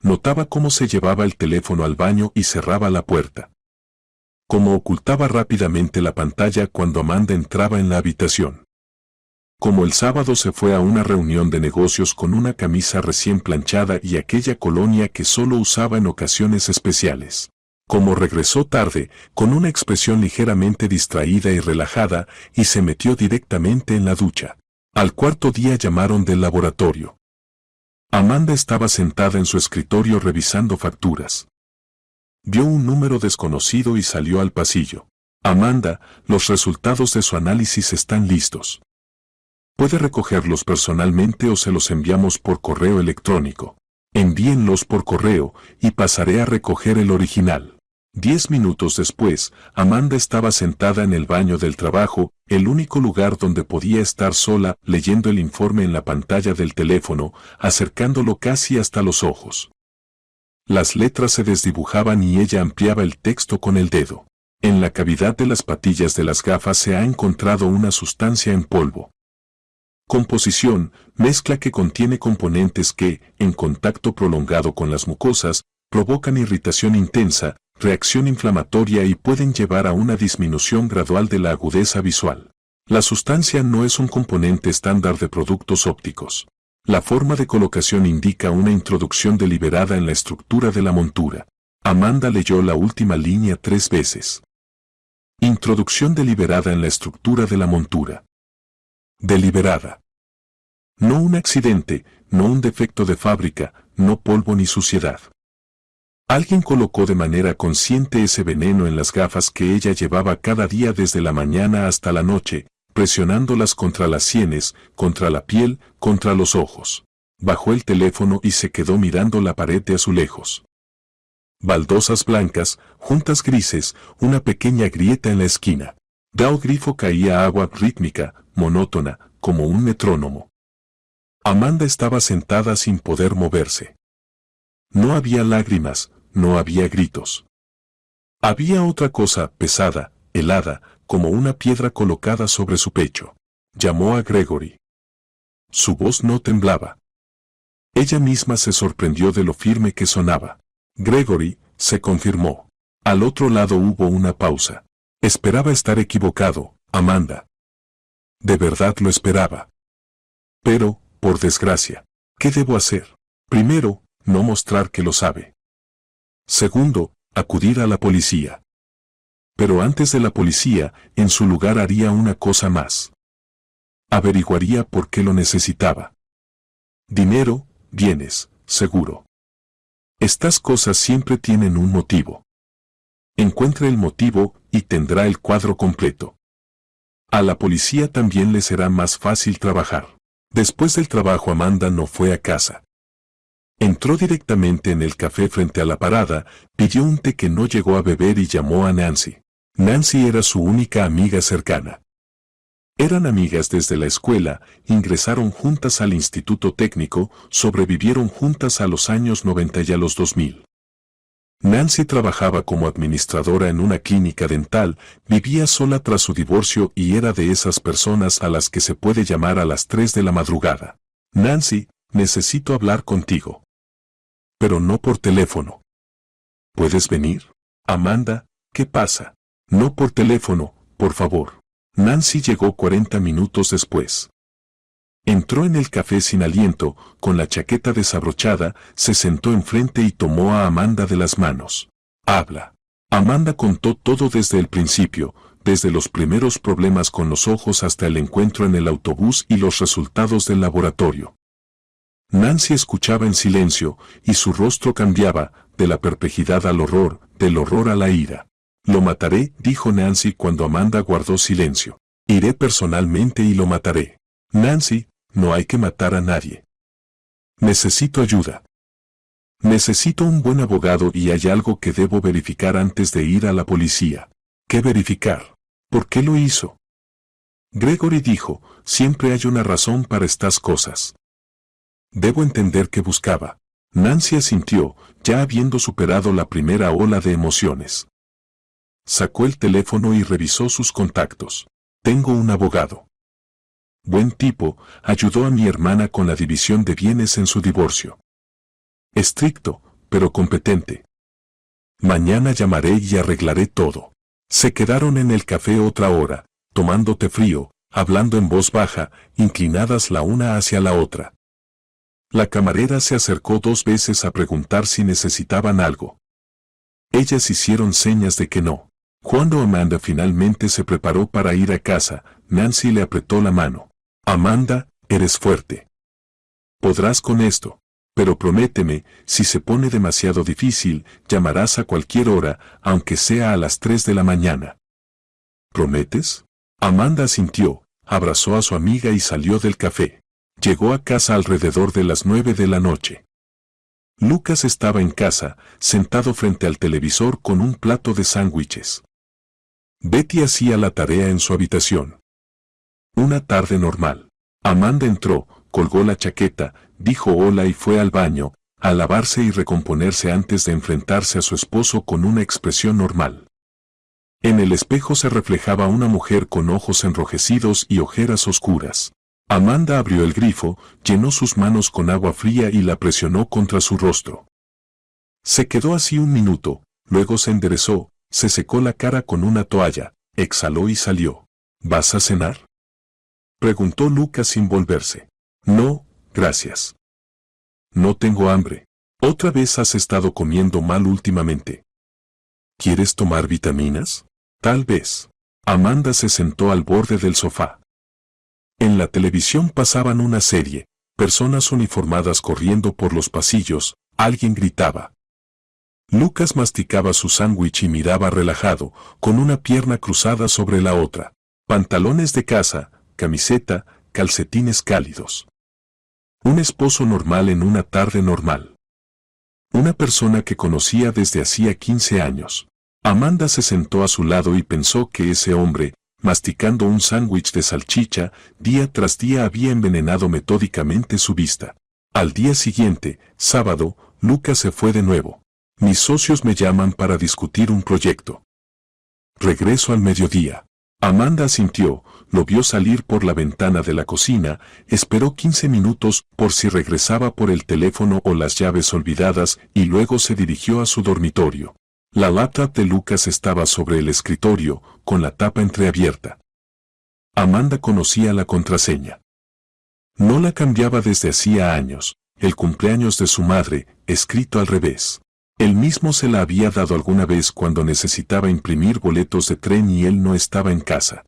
Notaba cómo se llevaba el teléfono al baño y cerraba la puerta. Cómo ocultaba rápidamente la pantalla cuando Amanda entraba en la habitación. Como el sábado se fue a una reunión de negocios con una camisa recién planchada y aquella colonia que solo usaba en ocasiones especiales. Como regresó tarde, con una expresión ligeramente distraída y relajada, y se metió directamente en la ducha. Al 4.º día llamaron del laboratorio. Amanda estaba sentada en su escritorio revisando facturas. Vio un número desconocido y salió al pasillo. Amanda, los resultados de su análisis están listos. Puede recogerlos personalmente o se los enviamos por correo electrónico. Envíenlos por correo y pasaré a recoger el original. 10 minutos después, Amanda estaba sentada en el baño del trabajo, el único lugar donde podía estar sola, leyendo el informe en la pantalla del teléfono, acercándolo casi hasta los ojos. Las letras se desdibujaban y ella ampliaba el texto con el dedo. En la cavidad de las patillas de las gafas se ha encontrado una sustancia en polvo. Composición, mezcla que contiene componentes que, en contacto prolongado con las mucosas, provocan irritación intensa, reacción inflamatoria y pueden llevar a una disminución gradual de la agudeza visual. La sustancia no es un componente estándar de productos ópticos. La forma de colocación indica una introducción deliberada en la estructura de la montura. Amanda leyó la última línea 3 veces. Introducción deliberada en la estructura de la montura. Deliberada. No un accidente, no un defecto de fábrica, no polvo ni suciedad. Alguien colocó de manera consciente ese veneno en las gafas que ella llevaba cada día desde la mañana hasta la noche, presionándolas contra las sienes, contra la piel, contra los ojos. Bajó el teléfono y se quedó mirando la pared de azulejos. Baldosas blancas, juntas grises, una pequeña grieta en la esquina. Del grifo caía agua rítmica, monótona, como un metrónomo. Amanda estaba sentada sin poder moverse. No había lágrimas, no había gritos. Había otra cosa, pesada, helada, como una piedra colocada sobre su pecho. Llamó a Gregory. Su voz no temblaba. Ella misma se sorprendió de lo firme que sonaba. Gregory, se confirmó. Al otro lado hubo una pausa. Esperaba estar equivocado, Amanda. De verdad lo esperaba. Pero, por desgracia, ¿qué debo hacer? Primero, no mostrar que lo sabe. Segundo, acudir a la policía. Pero antes de la policía, en su lugar haría una cosa más. Averiguaría por qué lo necesitaba. Dinero, bienes, seguro. Estas cosas siempre tienen un motivo. Encuentre el motivo y tendrá el cuadro completo. A la policía también le será más fácil trabajar. Después del trabajo Amanda no fue a casa. Entró directamente en el café frente a la parada, pidió un té que no llegó a beber y llamó a Nancy. Nancy era su única amiga cercana. Eran amigas desde la escuela, ingresaron juntas al instituto técnico, sobrevivieron juntas a los años 90 y a los 2000. Nancy trabajaba como administradora en una clínica dental, vivía sola tras su divorcio y era de esas personas a las que se puede llamar a las 3 de la madrugada. Nancy, necesito hablar contigo. Pero no por teléfono. ¿Puedes venir? Amanda, ¿qué pasa? No por teléfono, por favor. Nancy llegó 40 minutos después. Entró en el café sin aliento, con la chaqueta desabrochada, se sentó enfrente y tomó a Amanda de las manos. Habla. Amanda contó todo desde el principio, desde los primeros problemas con los ojos hasta el encuentro en el autobús y los resultados del laboratorio. Nancy escuchaba en silencio, y su rostro cambiaba, de la perplejidad al horror, del horror a la ira. Lo mataré, dijo Nancy cuando Amanda guardó silencio. Iré personalmente y lo mataré. Nancy, no hay que matar a nadie. Necesito ayuda. Necesito un buen abogado y hay algo que debo verificar antes de ir a la policía. ¿Qué verificar? ¿Por qué lo hizo? Gregory dijo, siempre hay una razón para estas cosas. Debo entender qué buscaba. Nancy asintió, ya habiendo superado la primera ola de emociones. Sacó el teléfono y revisó sus contactos. Tengo un abogado. Buen tipo, ayudó a mi hermana con la división de bienes en su divorcio. Estricto, pero competente. Mañana llamaré y arreglaré todo. Se quedaron en el café otra hora, tomando té frío, hablando en voz baja, inclinadas la una hacia la otra. La camarera se acercó 2 veces a preguntar si necesitaban algo. Ellas hicieron señas de que no. Cuando Amanda finalmente se preparó para ir a casa, Nancy le apretó la mano. Amanda, eres fuerte. Podrás con esto. Pero prométeme, si se pone demasiado difícil, llamarás a cualquier hora, aunque sea a las 3 de la mañana. ¿Prometes? Amanda asintió, abrazó a su amiga y salió del café. Llegó a casa alrededor de las 9 de la noche. Lucas estaba en casa, sentado frente al televisor con un plato de sándwiches. Betty hacía la tarea en su habitación. Una tarde normal. Amanda entró, colgó la chaqueta, dijo hola y fue al baño, a lavarse y recomponerse antes de enfrentarse a su esposo con una expresión normal. En el espejo se reflejaba una mujer con ojos enrojecidos y ojeras oscuras. Amanda abrió el grifo, llenó sus manos con agua fría y la presionó contra su rostro. Se quedó así un minuto, luego se enderezó, se secó la cara con una toalla, exhaló y salió. ¿Vas a cenar? Preguntó Lucas sin volverse. No, gracias. No tengo hambre. ¿Otra vez has estado comiendo mal últimamente? ¿Quieres tomar vitaminas? Tal vez. Amanda se sentó al borde del sofá. En la televisión pasaban una serie, personas uniformadas corriendo por los pasillos, alguien gritaba. Lucas masticaba su sándwich y miraba relajado, con una pierna cruzada sobre la otra. Pantalones de casa, camiseta, calcetines cálidos. Un esposo normal en una tarde normal. Una persona que conocía desde hacía 15 años. Amanda se sentó a su lado y pensó que ese hombre, masticando un sándwich de salchicha, día tras día había envenenado metódicamente su vista. Al día siguiente, sábado, Lucas se fue de nuevo. Mis socios me llaman para discutir un proyecto. Regreso al mediodía. Amanda asintió, lo vio salir por la ventana de la cocina, esperó 15 minutos por si regresaba por el teléfono o las llaves olvidadas y luego se dirigió a su dormitorio. La laptop de Lucas estaba sobre el escritorio, con la tapa entreabierta. Amanda conocía la contraseña. No la cambiaba desde hacía años, el cumpleaños de su madre, escrito al revés. Él mismo se la había dado alguna vez cuando necesitaba imprimir boletos de tren y él no estaba en casa.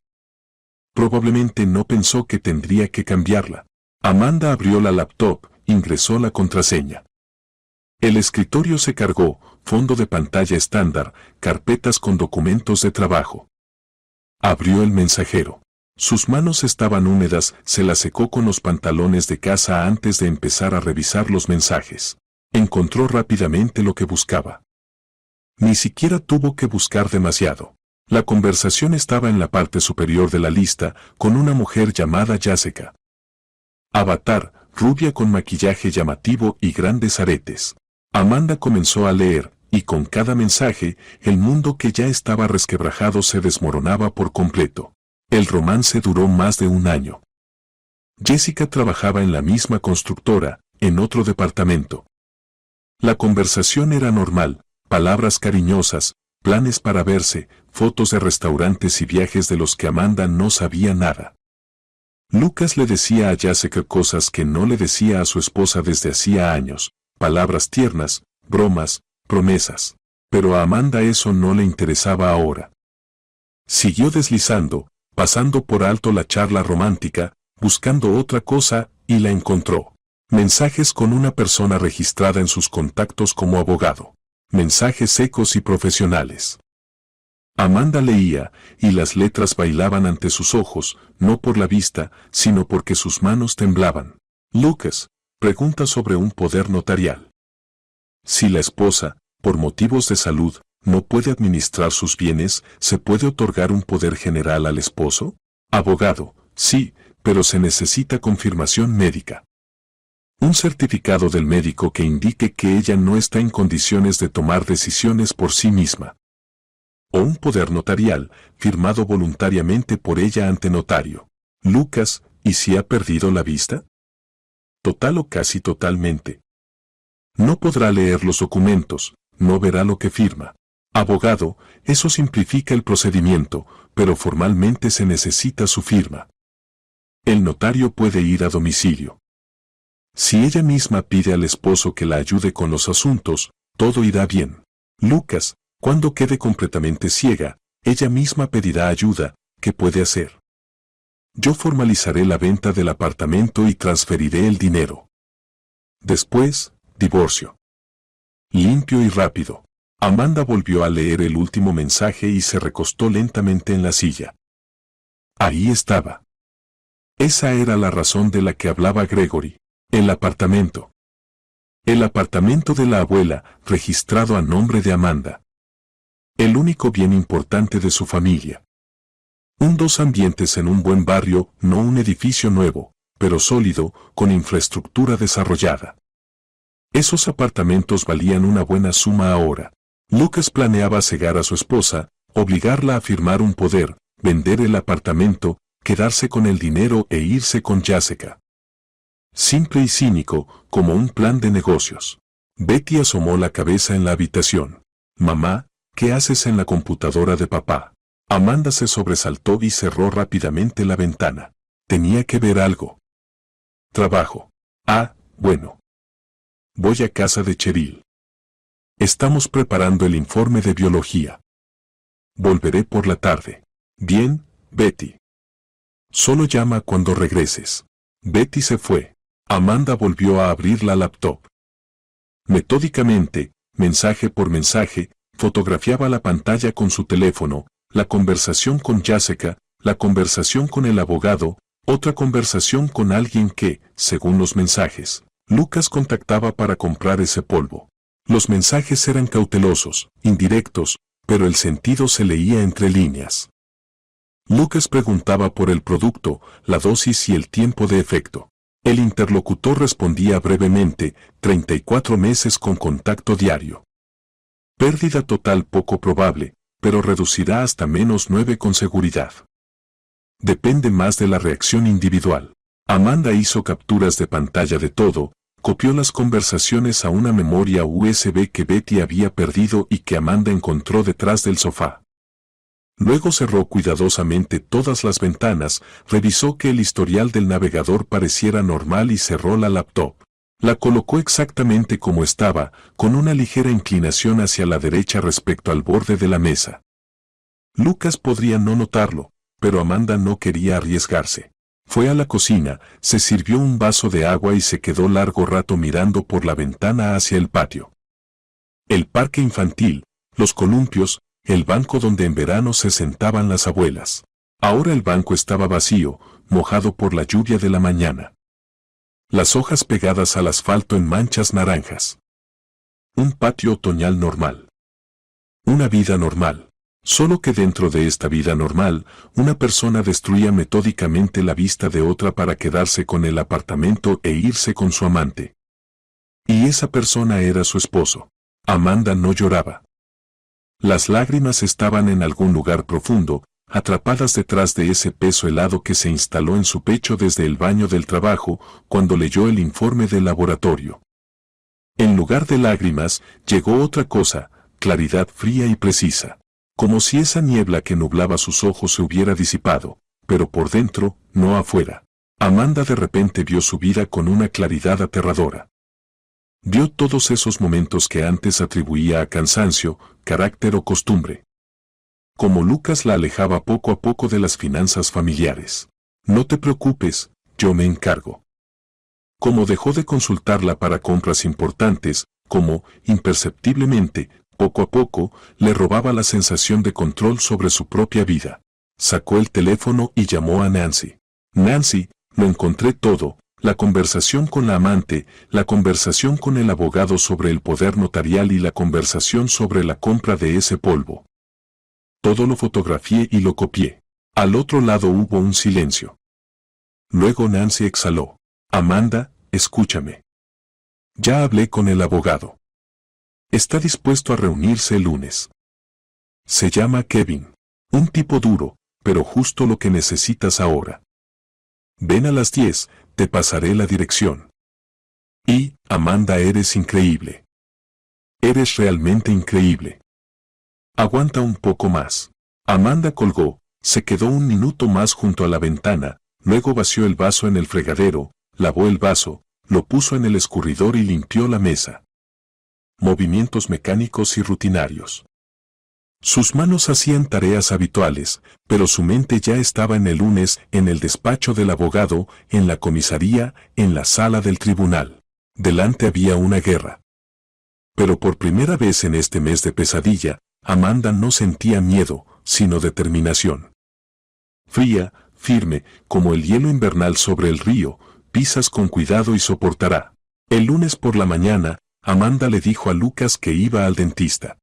Probablemente no pensó que tendría que cambiarla. Amanda abrió la laptop, ingresó la contraseña. El escritorio se cargó, fondo de pantalla estándar, carpetas con documentos de trabajo. Abrió el mensajero. Sus manos estaban húmedas, se las secó con los pantalones de casa antes de empezar a revisar los mensajes. Encontró rápidamente lo que buscaba. Ni siquiera tuvo que buscar demasiado. La conversación estaba en la parte superior de la lista, con una mujer llamada Jessica. Avatar, rubia con maquillaje llamativo y grandes aretes. Amanda comenzó a leer, y con cada mensaje, el mundo que ya estaba resquebrajado se desmoronaba por completo. El romance duró más de un año. Jessica trabajaba en la misma constructora, en otro departamento. La conversación era normal, palabras cariñosas, planes para verse, fotos de restaurantes y viajes de los que Amanda no sabía nada. Lucas le decía a Jessica cosas que no le decía a su esposa desde hacía años, palabras tiernas, bromas, promesas. Pero a Amanda eso no le interesaba ahora. Siguió deslizando, pasando por alto la charla romántica, buscando otra cosa, y la encontró. Mensajes con una persona registrada en sus contactos como abogado. Mensajes secos y profesionales. Amanda leía, y las letras bailaban ante sus ojos, no por la vista, sino porque sus manos temblaban. Lucas, pregunta sobre un poder notarial. Si la esposa, por motivos de salud, no puede administrar sus bienes, ¿se puede otorgar un poder general al esposo? Abogado, sí, pero se necesita confirmación médica. Un certificado del médico que indique que ella no está en condiciones de tomar decisiones por sí misma. O un poder notarial, firmado voluntariamente por ella ante notario. Lucas, ¿y si ha perdido la vista? Total o casi totalmente. No podrá leer los documentos, no verá lo que firma. Abogado, eso simplifica el procedimiento, pero formalmente se necesita su firma. El notario puede ir a domicilio. Si ella misma pide al esposo que la ayude con los asuntos, todo irá bien. Lucas, cuando quede completamente ciega, ella misma pedirá ayuda, ¿qué puede hacer? Yo formalizaré la venta del apartamento y transferiré el dinero. Después, divorcio. Limpio y rápido. Amanda volvió a leer el último mensaje y se recostó lentamente en la silla. Ahí estaba. Esa era la razón de la que hablaba Gregory. El apartamento. El apartamento de la abuela, registrado a nombre de Amanda. El único bien importante de su familia. Un dos ambientes en un buen barrio, no un edificio nuevo, pero sólido, con infraestructura desarrollada. Esos apartamentos valían una buena suma ahora. Lucas planeaba cegar a su esposa, obligarla a firmar un poder, vender el apartamento, quedarse con el dinero e irse con Jessica. Simple y cínico, como un plan de negocios. Betty asomó la cabeza en la habitación. Mamá, ¿qué haces en la computadora de papá? Amanda se sobresaltó y cerró rápidamente la ventana. Tenía que ver algo. Trabajo. Ah, bueno. Voy a casa de Cheryl. Estamos preparando el informe de biología. Volveré por la tarde. Bien, Betty. Solo llama cuando regreses. Betty se fue. Amanda volvió a abrir la laptop. Metódicamente, mensaje por mensaje, fotografiaba la pantalla con su teléfono, la conversación con Jessica, la conversación con el abogado, otra conversación con alguien que, según los mensajes, Lucas contactaba para comprar ese polvo. Los mensajes eran cautelosos, indirectos, pero el sentido se leía entre líneas. Lucas preguntaba por el producto, la dosis y el tiempo de efecto. El interlocutor respondía brevemente, 34 meses con contacto diario. Pérdida total poco probable, pero reducirá hasta -9 con seguridad. Depende más de la reacción individual. Amanda hizo capturas de pantalla de todo, copió las conversaciones a una memoria USB que Betty había perdido y que Amanda encontró detrás del sofá. Luego cerró cuidadosamente todas las ventanas, revisó que el historial del navegador pareciera normal y cerró la laptop. La colocó exactamente como estaba, con una ligera inclinación hacia la derecha respecto al borde de la mesa. Lucas podría no notarlo, pero Amanda no quería arriesgarse. Fue a la cocina, se sirvió un vaso de agua y se quedó largo rato mirando por la ventana hacia el patio. El parque infantil, los columpios, el banco donde en verano se sentaban las abuelas. Ahora el banco estaba vacío, mojado por la lluvia de la mañana. Las hojas pegadas al asfalto en manchas naranjas. Un patio otoñal normal. Una vida normal. Solo que dentro de esta vida normal, una persona destruía metódicamente la vista de otra para quedarse con el apartamento e irse con su amante. Y esa persona era su esposo. Amanda no lloraba. Las lágrimas estaban en algún lugar profundo, atrapadas detrás de ese peso helado que se instaló en su pecho desde el baño del trabajo, cuando leyó el informe del laboratorio. En lugar de lágrimas, llegó otra cosa, claridad fría y precisa. Como si esa niebla que nublaba sus ojos se hubiera disipado, pero por dentro, no afuera. Amanda de repente vio su vida con una claridad aterradora. Vio todos esos momentos que antes atribuía a cansancio, carácter o costumbre. Como Lucas la alejaba poco a poco de las finanzas familiares. No te preocupes, yo me encargo. Como dejó de consultarla para compras importantes, como, imperceptiblemente, poco a poco, le robaba la sensación de control sobre su propia vida. Sacó el teléfono y llamó a Nancy. Nancy, lo encontré todo, la conversación con la amante, la conversación con el abogado sobre el poder notarial y la conversación sobre la compra de ese polvo. Todo lo fotografié y lo copié. Al otro lado hubo un silencio. Luego Nancy exhaló. Amanda, escúchame. Ya hablé con el abogado. Está dispuesto a reunirse el lunes. Se llama Kevin. Un tipo duro, pero justo lo que necesitas ahora. Ven a las 10, te pasaré la dirección. Y, Amanda, eres increíble. Eres realmente increíble. Aguanta un poco más. Amanda colgó, se quedó un minuto más junto a la ventana, luego vació el vaso en el fregadero, lavó el vaso, lo puso en el escurridor y limpió la mesa. Movimientos mecánicos y rutinarios. Sus manos hacían tareas habituales, pero su mente ya estaba en el lunes, en el despacho del abogado, en la comisaría, en la sala del tribunal. Delante había una guerra. Pero por primera vez en este mes de pesadilla, Amanda no sentía miedo, sino determinación. Fría, firme, como el hielo invernal sobre el río, pisas con cuidado y soportará. El lunes por la mañana, Amanda le dijo a Lucas que iba al dentista.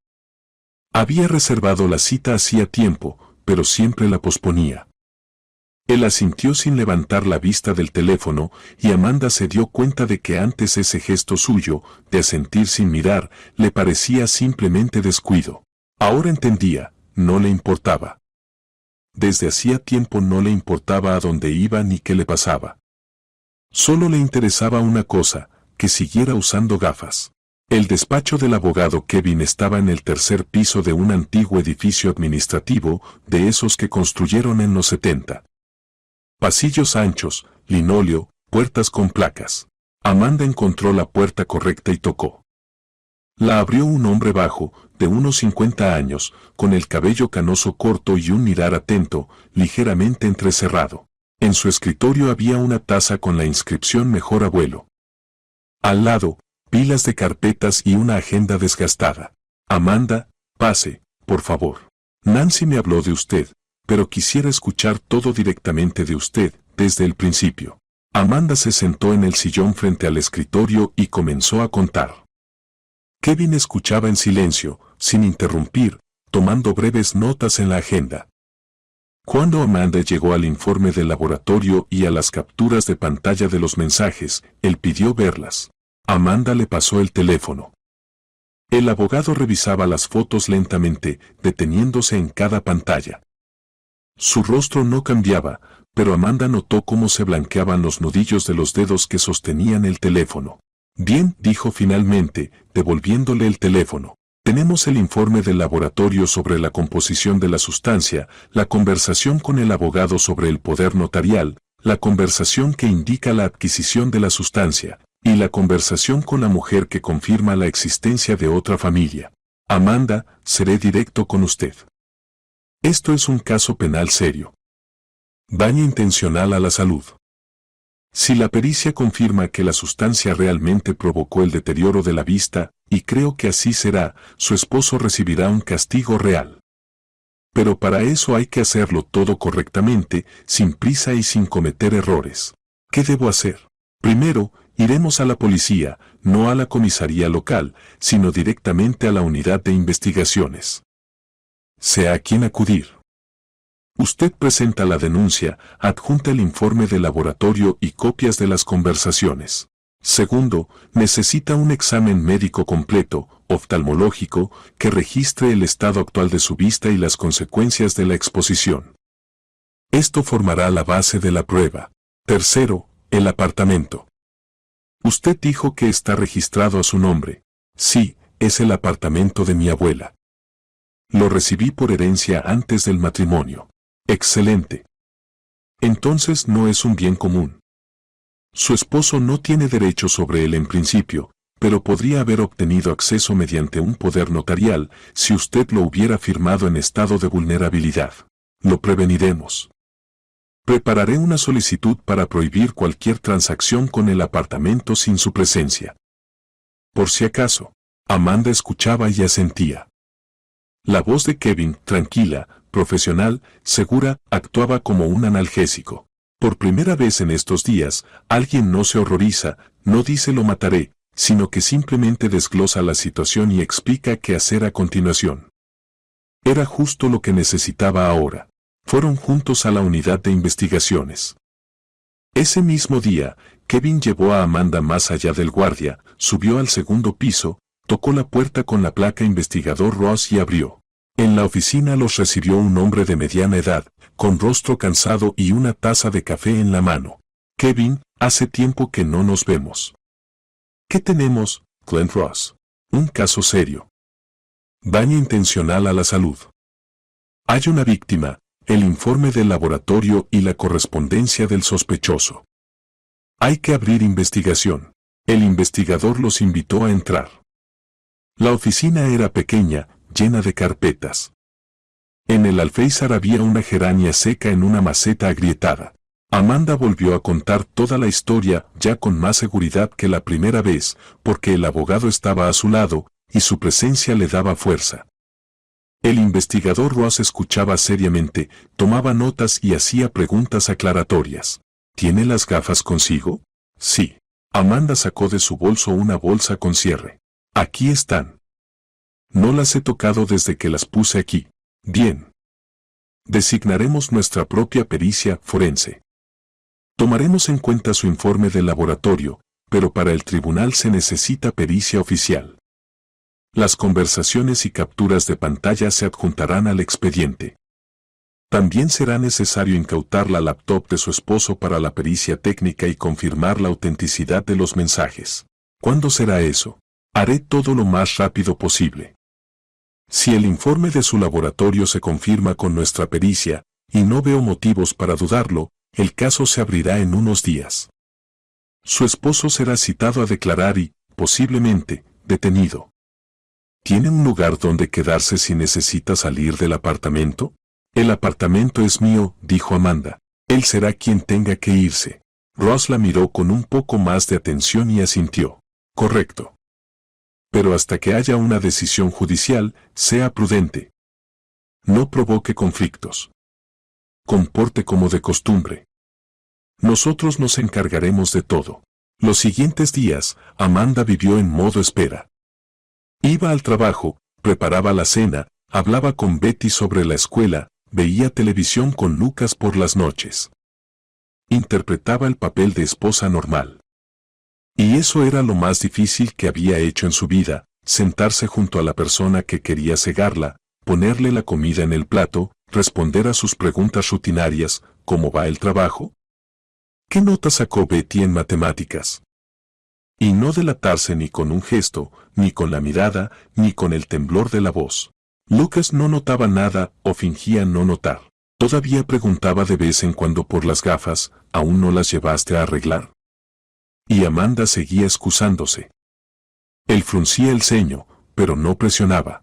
Había reservado la cita hacía tiempo, pero siempre la posponía. Él asintió sin levantar la vista del teléfono, y Amanda se dio cuenta de que antes ese gesto suyo, de asentir sin mirar, le parecía simplemente descuido. Ahora entendía, no le importaba. Desde hacía tiempo no le importaba a dónde iba ni qué le pasaba. Solo le interesaba una cosa, que siguiera usando gafas. El despacho del abogado Kevin estaba en el tercer piso de un antiguo edificio administrativo, de esos que construyeron en los 70. Pasillos anchos, linóleo, puertas con placas. Amanda encontró la puerta correcta y tocó. La abrió un hombre bajo, de unos 50 años, con el cabello canoso corto y un mirar atento, ligeramente entrecerrado. En su escritorio había una taza con la inscripción Mejor Abuelo. Al lado, pilas de carpetas y una agenda desgastada. Amanda, pase, por favor. Nancy me habló de usted, pero quisiera escuchar todo directamente de usted, desde el principio. Amanda se sentó en el sillón frente al escritorio y comenzó a contar. Kevin escuchaba en silencio, sin interrumpir, tomando breves notas en la agenda. Cuando Amanda llegó al informe del laboratorio y a las capturas de pantalla de los mensajes, él pidió verlas. Amanda le pasó el teléfono. El abogado revisaba las fotos lentamente, deteniéndose en cada pantalla. Su rostro no cambiaba, pero Amanda notó cómo se blanqueaban los nudillos de los dedos que sostenían el teléfono. Bien, dijo finalmente, devolviéndole el teléfono. Tenemos el informe del laboratorio sobre la composición de la sustancia, la conversación con el abogado sobre el poder notarial, la conversación que indica la adquisición de la sustancia, y la conversación con la mujer que confirma la existencia de otra familia. Amanda, seré directo con usted. Esto es un caso penal serio. Daño intencional a la salud. Si la pericia confirma que la sustancia realmente provocó el deterioro de la vista, y creo que así será, su esposo recibirá un castigo real. Pero para eso hay que hacerlo todo correctamente, sin prisa y sin cometer errores. ¿Qué debo hacer? Primero, iremos a la policía, no a la comisaría local, sino directamente a la unidad de investigaciones. Sé a quién acudir. Usted presenta la denuncia, adjunta el informe del laboratorio y copias de las conversaciones. Segundo, necesita un examen médico completo, oftalmológico, que registre el estado actual de su vista y las consecuencias de la exposición. Esto formará la base de la prueba. Tercero, el apartamento. Usted dijo que está registrado a su nombre. Sí, es el apartamento de mi abuela. Lo recibí por herencia antes del matrimonio. Excelente. Entonces no es un bien común. Su esposo no tiene derecho sobre él en principio, pero podría haber obtenido acceso mediante un poder notarial si usted lo hubiera firmado en estado de vulnerabilidad. Lo preveniremos. Prepararé una solicitud para prohibir cualquier transacción con el apartamento sin su presencia. Por si acaso, Amanda escuchaba y asentía. La voz de Kevin, tranquila, profesional, segura, actuaba como un analgésico. Por primera vez en estos días, alguien no se horroriza, no dice lo mataré, sino que simplemente desglosa la situación y explica qué hacer a continuación. Era justo lo que necesitaba ahora. Fueron juntos a la unidad de investigaciones. Ese mismo día, Kevin llevó a Amanda más allá del guardia, subió al segundo piso, tocó la puerta con la placa investigador Ross y abrió. En la oficina los recibió un hombre de mediana edad, con rostro cansado y una taza de café en la mano. Kevin, hace tiempo que no nos vemos. ¿Qué tenemos, Glenn Ross? Un caso serio. Daño intencional a la salud. Hay una víctima, el informe del laboratorio y la correspondencia del sospechoso. Hay que abrir investigación. El investigador los invitó a entrar. La oficina era pequeña, llena de carpetas. En el alféizar había una gerania seca en una maceta agrietada. Amanda volvió a contar toda la historia ya con más seguridad que la primera vez, porque el abogado estaba a su lado, y su presencia le daba fuerza. El investigador Ross escuchaba seriamente, tomaba notas y hacía preguntas aclaratorias. ¿Tiene las gafas consigo? Sí. Amanda sacó de su bolso una bolsa con cierre. Aquí están. No las he tocado desde que las puse aquí. Bien. Designaremos nuestra propia pericia forense. Tomaremos en cuenta su informe del laboratorio, pero para el tribunal se necesita pericia oficial. Las conversaciones y capturas de pantalla se adjuntarán al expediente. También será necesario incautar la laptop de su esposo para la pericia técnica y confirmar la autenticidad de los mensajes. ¿Cuándo será eso? Haré todo lo más rápido posible. Si el informe de su laboratorio se confirma con nuestra pericia, y no veo motivos para dudarlo, el caso se abrirá en unos días. Su esposo será citado a declarar y, posiblemente, detenido. ¿Tiene un lugar donde quedarse si necesita salir del apartamento? El apartamento es mío, dijo Amanda. Él será quien tenga que irse. Ross la miró con un poco más de atención y asintió. Correcto. Pero hasta que haya una decisión judicial, sea prudente. No provoque conflictos. Comporte como de costumbre. Nosotros nos encargaremos de todo. Los siguientes días, Amanda vivió en modo espera. Iba al trabajo, preparaba la cena, hablaba con Betty sobre la escuela, veía televisión con Lucas por las noches. Interpretaba el papel de esposa normal. Y eso era lo más difícil que había hecho en su vida, sentarse junto a la persona que quería cegarla, ponerle la comida en el plato, responder a sus preguntas rutinarias, ¿cómo va el trabajo? ¿Qué nota sacó Betty en matemáticas? Y no delatarse ni con un gesto, ni con la mirada, ni con el temblor de la voz. Lucas no notaba nada o fingía no notar. Todavía preguntaba de vez en cuando por las gafas, ¿aún no las llevaste a arreglar? Y Amanda seguía excusándose. Él fruncía el ceño, pero no presionaba.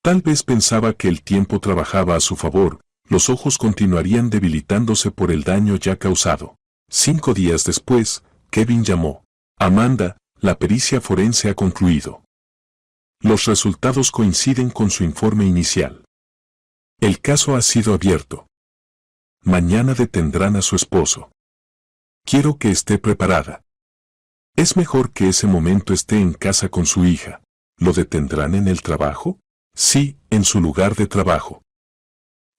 Tal vez pensaba que el tiempo trabajaba a su favor, los ojos continuarían debilitándose por el daño ya causado. 5 días después, Kevin llamó. Amanda, la pericia forense ha concluido. Los resultados coinciden con su informe inicial. El caso ha sido abierto. Mañana detendrán a su esposo. Quiero que esté preparada. Es mejor que ese momento esté en casa con su hija. ¿Lo detendrán en el trabajo? Sí, en su lugar de trabajo.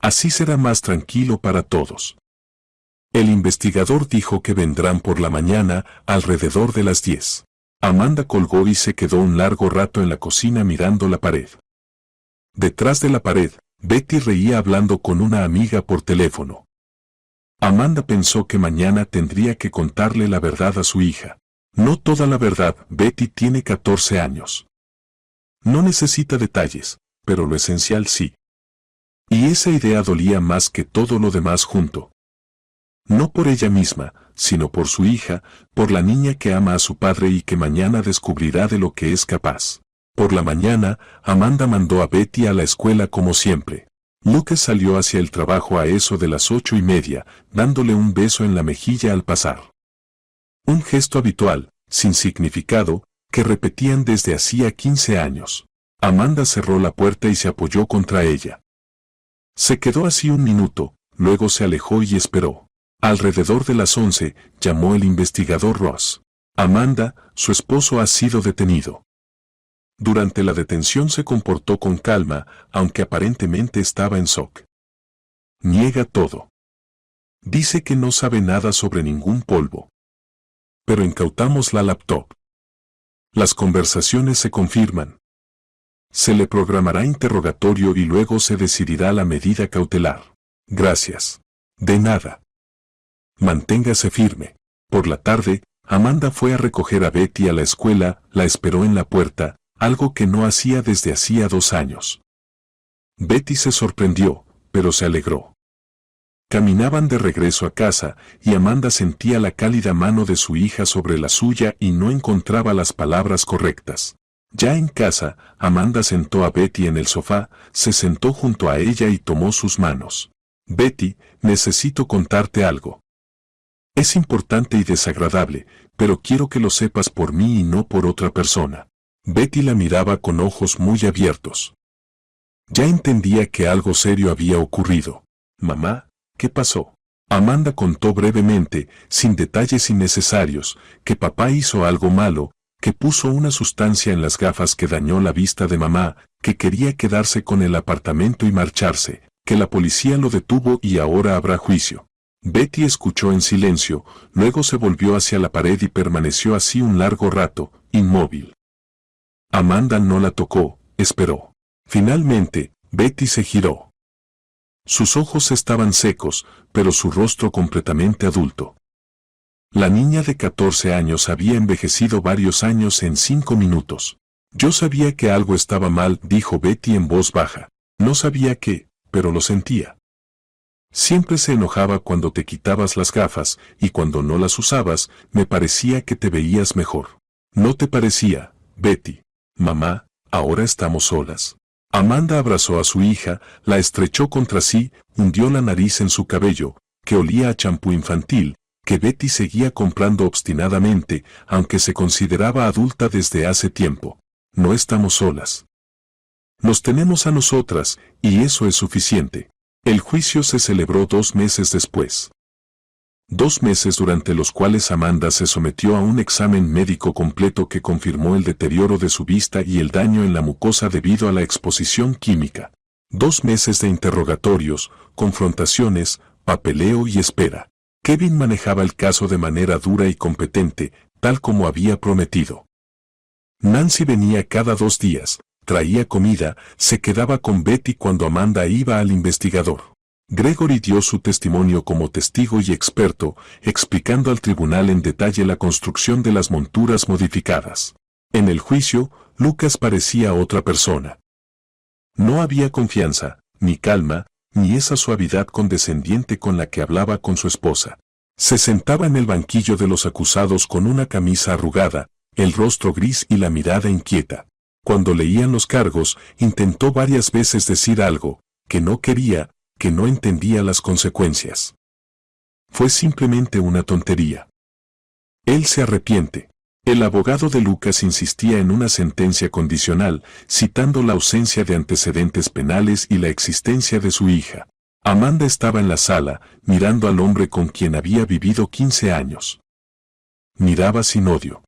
Así será más tranquilo para todos. El investigador dijo que vendrán por la mañana, alrededor de las 10. Amanda colgó y se quedó un largo rato en la cocina mirando la pared. Detrás de la pared, Betty reía hablando con una amiga por teléfono. Amanda pensó que mañana tendría que contarle la verdad a su hija. No toda la verdad, Betty tiene 14 años. No necesita detalles, pero lo esencial sí. Y esa idea dolía más que todo lo demás junto. No por ella misma, sino por su hija, por la niña que ama a su padre y que mañana descubrirá de lo que es capaz. Por la mañana, Amanda mandó a Betty a la escuela como siempre. Lucas salió hacia el trabajo a eso de las 8:30, dándole un beso en la mejilla al pasar. Un gesto habitual, sin significado, que repetían desde hacía 15 años. Amanda cerró la puerta y se apoyó contra ella. Se quedó así un minuto, luego se alejó y esperó. Alrededor de las 11, llamó el investigador Ross. Amanda, su esposo ha sido detenido. Durante la detención se comportó con calma, aunque aparentemente estaba en shock. Niega todo. Dice que no sabe nada sobre ningún polvo. Pero incautamos la laptop. Las conversaciones se confirman. Se le programará interrogatorio y luego se decidirá la medida cautelar. Gracias. De nada. Manténgase firme. Por la tarde, Amanda fue a recoger a Betty a la escuela, la esperó en la puerta, algo que no hacía desde hacía 2 años. Betty se sorprendió, pero se alegró. Caminaban de regreso a casa, y Amanda sentía la cálida mano de su hija sobre la suya y no encontraba las palabras correctas. Ya en casa, Amanda sentó a Betty en el sofá, se sentó junto a ella y tomó sus manos. Betty, necesito contarte algo. Es importante y desagradable, pero quiero que lo sepas por mí y no por otra persona. Betty la miraba con ojos muy abiertos. Ya entendía que algo serio había ocurrido. Mamá, ¿qué pasó? Amanda contó brevemente, sin detalles innecesarios, que papá hizo algo malo, que puso una sustancia en las gafas que dañó la vista de mamá, que quería quedarse con el apartamento y marcharse, que la policía lo detuvo y ahora habrá juicio. Betty escuchó en silencio, luego se volvió hacia la pared y permaneció así un largo rato, inmóvil. Amanda no la tocó, esperó. Finalmente, Betty se giró. Sus ojos estaban secos, pero su rostro completamente adulto. La niña de 14 años había envejecido varios años en 5 minutos. Yo sabía que algo estaba mal, dijo Betty en voz baja. No sabía qué, pero lo sentía. Siempre se enojaba cuando te quitabas las gafas, y cuando no las usabas, me parecía que te veías mejor. ¿No te parecía, Betty? Mamá, ahora estamos solas. Amanda abrazó a su hija, la estrechó contra sí, hundió la nariz en su cabello, que olía a champú infantil, que Betty seguía comprando obstinadamente, aunque se consideraba adulta desde hace tiempo. No estamos solas. Nos tenemos a nosotras, y eso es suficiente. El juicio se celebró 2 meses después. 2 meses durante los cuales Amanda se sometió a un examen médico completo que confirmó el deterioro de su vista y el daño en la mucosa debido a la exposición química. 2 meses de interrogatorios, confrontaciones, papeleo y espera. Kevin manejaba el caso de manera dura y competente, tal como había prometido. Nancy venía cada 2 días, traía comida, se quedaba con Betty cuando Amanda iba al investigador. Gregory dio su testimonio como testigo y experto, explicando al tribunal en detalle la construcción de las monturas modificadas. En el juicio, Lucas parecía otra persona. No había confianza, ni calma, ni esa suavidad condescendiente con la que hablaba con su esposa. Se sentaba en el banquillo de los acusados con una camisa arrugada, el rostro gris y la mirada inquieta. Cuando leían los cargos, intentó varias veces decir algo, que no quería, que no entendía las consecuencias. Fue simplemente una tontería. Él se arrepiente. El abogado de Lucas insistía en una sentencia condicional, citando la ausencia de antecedentes penales y la existencia de su hija. Amanda estaba en la sala, mirando al hombre con quien había vivido 15 años. Miraba sin odio.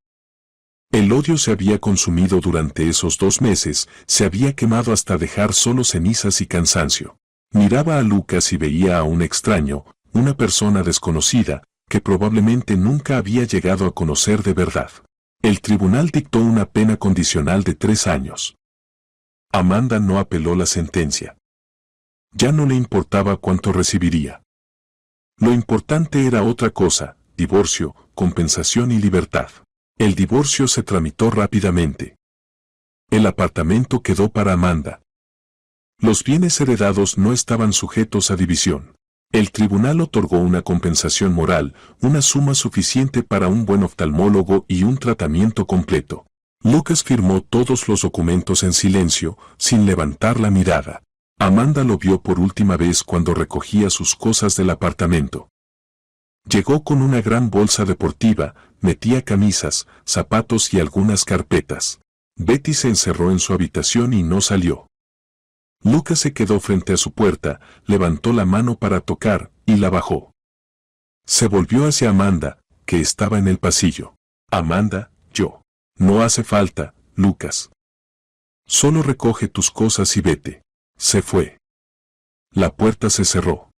El odio se había consumido durante esos 2 meses, se había quemado hasta dejar solo cenizas y cansancio. Miraba a Lucas y veía a un extraño, una persona desconocida, que probablemente nunca había llegado a conocer de verdad. El tribunal dictó una pena condicional de 3 años. Amanda no apeló la sentencia. Ya no le importaba cuánto recibiría. Lo importante era otra cosa: divorcio, compensación y libertad. El divorcio se tramitó rápidamente. El apartamento quedó para Amanda. Los bienes heredados no estaban sujetos a división. El tribunal otorgó una compensación moral, una suma suficiente para un buen oftalmólogo y un tratamiento completo. Lucas firmó todos los documentos en silencio, sin levantar la mirada. Amanda lo vio por última vez cuando recogía sus cosas del apartamento. Llegó con una gran bolsa deportiva, metía camisas, zapatos y algunas carpetas. Betty se encerró en su habitación y no salió. Lucas se quedó frente a su puerta, levantó la mano para tocar, y la bajó. Se volvió hacia Amanda, que estaba en el pasillo. Amanda, yo. No hace falta, Lucas. Solo recoge tus cosas y vete. Se fue. La puerta se cerró.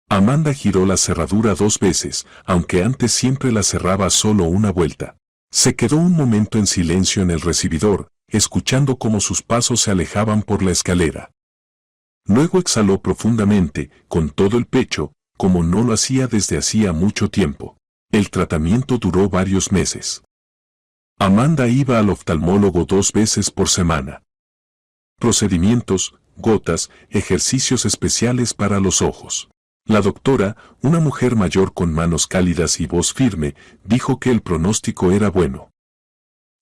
Amanda giró la cerradura 2 veces, aunque antes siempre la cerraba solo una vuelta. Se quedó un momento en silencio en el recibidor, escuchando cómo sus pasos se alejaban por la escalera. Luego exhaló profundamente, con todo el pecho, como no lo hacía desde hacía mucho tiempo. El tratamiento duró varios meses. Amanda iba al oftalmólogo 2 veces por semana. Procedimientos, gotas, ejercicios especiales para los ojos. La doctora, una mujer mayor con manos cálidas y voz firme, dijo que el pronóstico era bueno.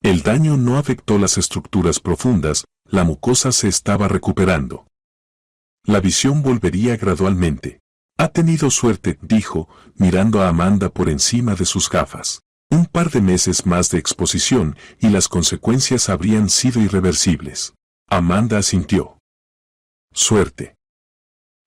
El daño no afectó las estructuras profundas, la mucosa se estaba recuperando. La visión volvería gradualmente. Ha tenido suerte, dijo, mirando a Amanda por encima de sus gafas. Un par de meses más de exposición y las consecuencias habrían sido irreversibles. Amanda asintió. Suerte.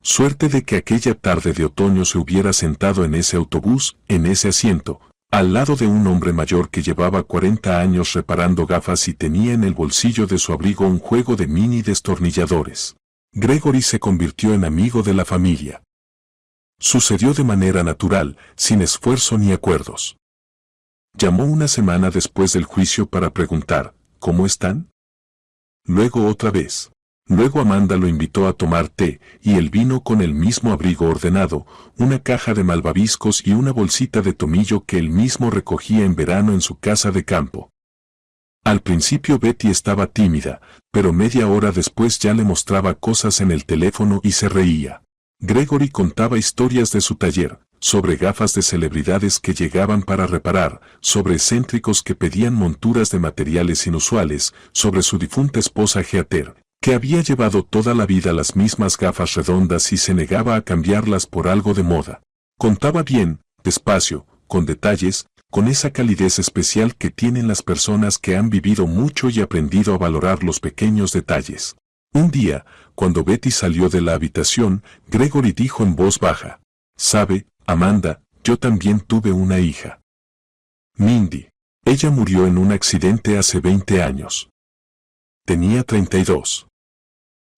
Suerte de que aquella tarde de otoño se hubiera sentado en ese autobús, en ese asiento, al lado de un hombre mayor que llevaba 40 años reparando gafas y tenía en el bolsillo de su abrigo un juego de mini destornilladores. Gregory se convirtió en amigo de la familia. Sucedió de manera natural, sin esfuerzo ni acuerdos. Llamó una semana después del juicio para preguntar, ¿cómo están? Luego otra vez. Luego Amanda lo invitó a tomar té, y él vino con el mismo abrigo ordenado, una caja de malvaviscos y una bolsita de tomillo que él mismo recogía en verano en su casa de campo. Al principio Betty estaba tímida, pero media hora después ya le mostraba cosas en el teléfono y se reía. Gregory contaba historias de su taller, sobre gafas de celebridades que llegaban para reparar, sobre excéntricos que pedían monturas de materiales inusuales, sobre su difunta esposa Heather, que había llevado toda la vida las mismas gafas redondas y se negaba a cambiarlas por algo de moda. Contaba bien, despacio, con detalles, con esa calidez especial que tienen las personas que han vivido mucho y aprendido a valorar los pequeños detalles. Un día, cuando Betty salió de la habitación, Gregory dijo en voz baja: «¿Sabe, Amanda, yo también tuve una hija. Mindy. Ella murió en un accidente hace 20 años. Tenía 32.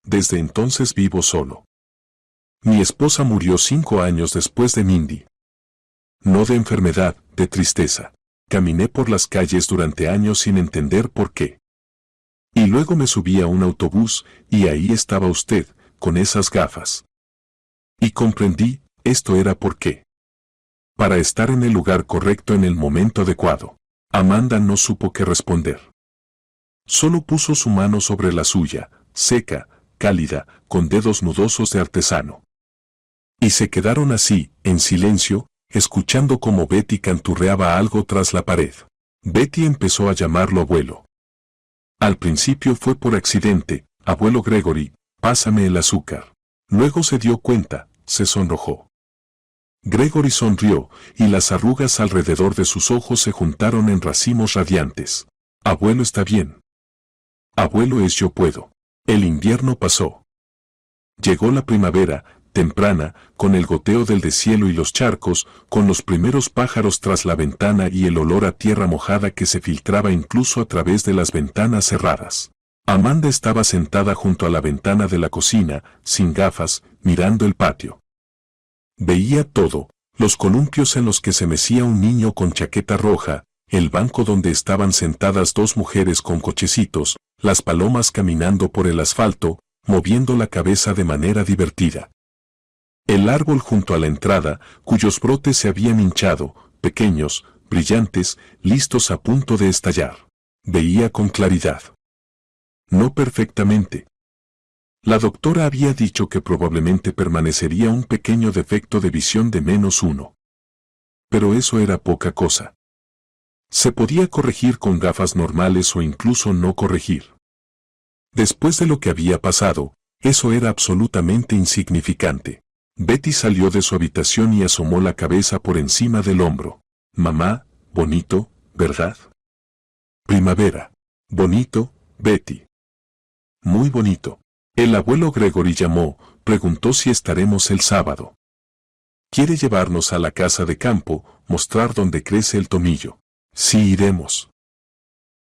Desde entonces vivo solo. Mi esposa murió 5 años después de Mindy. No de enfermedad, de tristeza. Caminé por las calles durante años sin entender por qué. Y luego me subí a un autobús y ahí estaba usted, con esas gafas. Y comprendí, esto era por qué. Para estar en el lugar correcto en el momento adecuado. Amanda no supo qué responder. Solo puso su mano sobre la suya, seca, cálida, con dedos nudosos de artesano. Y se quedaron así, en silencio, escuchando cómo Betty canturreaba algo tras la pared. Betty empezó a llamarlo abuelo. Al principio fue por accidente: «Abuelo Gregory, pásame el azúcar». Luego se dio cuenta, se sonrojó. Gregory sonrió, y las arrugas alrededor de sus ojos se juntaron en racimos radiantes. «Abuelo está bien. Abuelo es yo puedo». El invierno pasó. Llegó la primavera, temprana, con el goteo del deshielo y los charcos, con los primeros pájaros tras la ventana y el olor a tierra mojada que se filtraba incluso a través de las ventanas cerradas. Amanda estaba sentada junto a la ventana de la cocina, sin gafas, mirando el patio. Veía todo: los columpios en los que se mecía un niño con chaqueta roja, el banco donde estaban sentadas dos mujeres con cochecitos, las palomas caminando por el asfalto, moviendo la cabeza de manera divertida. El árbol junto a la entrada, cuyos brotes se habían hinchado, pequeños, brillantes, listos a punto de estallar. Veía con claridad. No perfectamente. La doctora había dicho que probablemente permanecería un pequeño defecto de visión de -1. Pero eso era poca cosa. Se podía corregir con gafas normales o incluso no corregir. Después de lo que había pasado, eso era absolutamente insignificante. Betty salió de su habitación y asomó la cabeza por encima del hombro. «Mamá, bonito, ¿verdad?» «Primavera. Bonito, Betty». «Muy bonito». El abuelo Gregory llamó, preguntó si estaremos el sábado. «Quiere llevarnos a la casa de campo, mostrar dónde crece el tomillo». «Sí, iremos».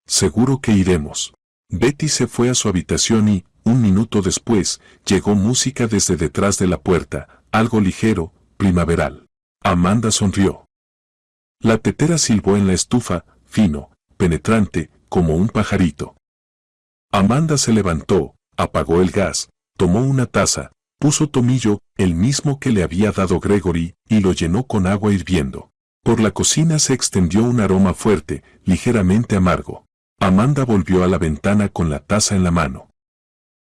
«Seguro que iremos». Betty se fue a su habitación y, un minuto después, llegó música desde detrás de la puerta, algo ligero, primaveral. Amanda sonrió. La tetera silbó en la estufa, fino, penetrante, como un pajarito. Amanda se levantó, apagó el gas, tomó una taza, puso tomillo, el mismo que le había dado Gregory, y lo llenó con agua hirviendo. Por la cocina se extendió un aroma fuerte, ligeramente amargo. Amanda volvió a la ventana con la taza en la mano.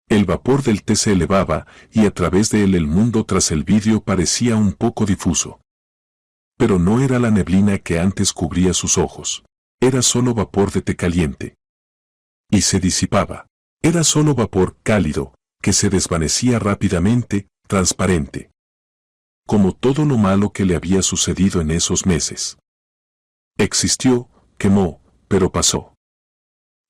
El vapor del té se elevaba, y a través de él el mundo tras el vidrio parecía un poco difuso. Pero no era la neblina que antes cubría sus ojos. Era solo vapor de té caliente. Y se disipaba. Era solo vapor cálido, que se desvanecía rápidamente, transparente. Como todo lo malo que le había sucedido en esos meses. Existió, quemó, pero pasó.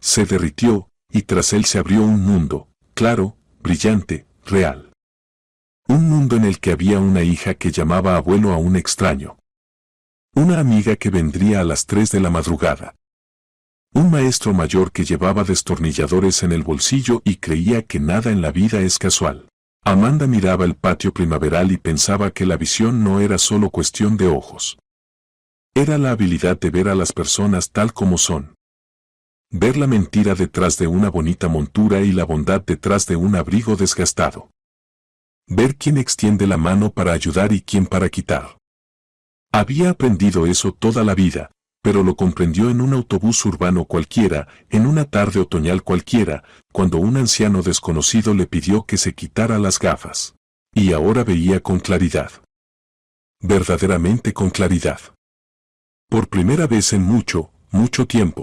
Se derritió, y tras él se abrió un mundo, claro, brillante, real. Un mundo en el que había una hija que llamaba abuelo a un extraño. Una amiga que vendría a las 3 de la madrugada. Un maestro mayor que llevaba destornilladores en el bolsillo y creía que nada en la vida es casual. Amanda miraba el patio primaveral y pensaba que la visión no era solo cuestión de ojos. Era la habilidad de ver a las personas tal como son. Ver la mentira detrás de una bonita montura y la bondad detrás de un abrigo desgastado. Ver quién extiende la mano para ayudar y quién para quitar. Había aprendido eso toda la vida, pero lo comprendió en un autobús urbano cualquiera, en una tarde otoñal cualquiera, cuando un anciano desconocido le pidió que se quitara las gafas. Y ahora veía con claridad. verdaderamente con claridad. Por primera vez en mucho, mucho tiempo,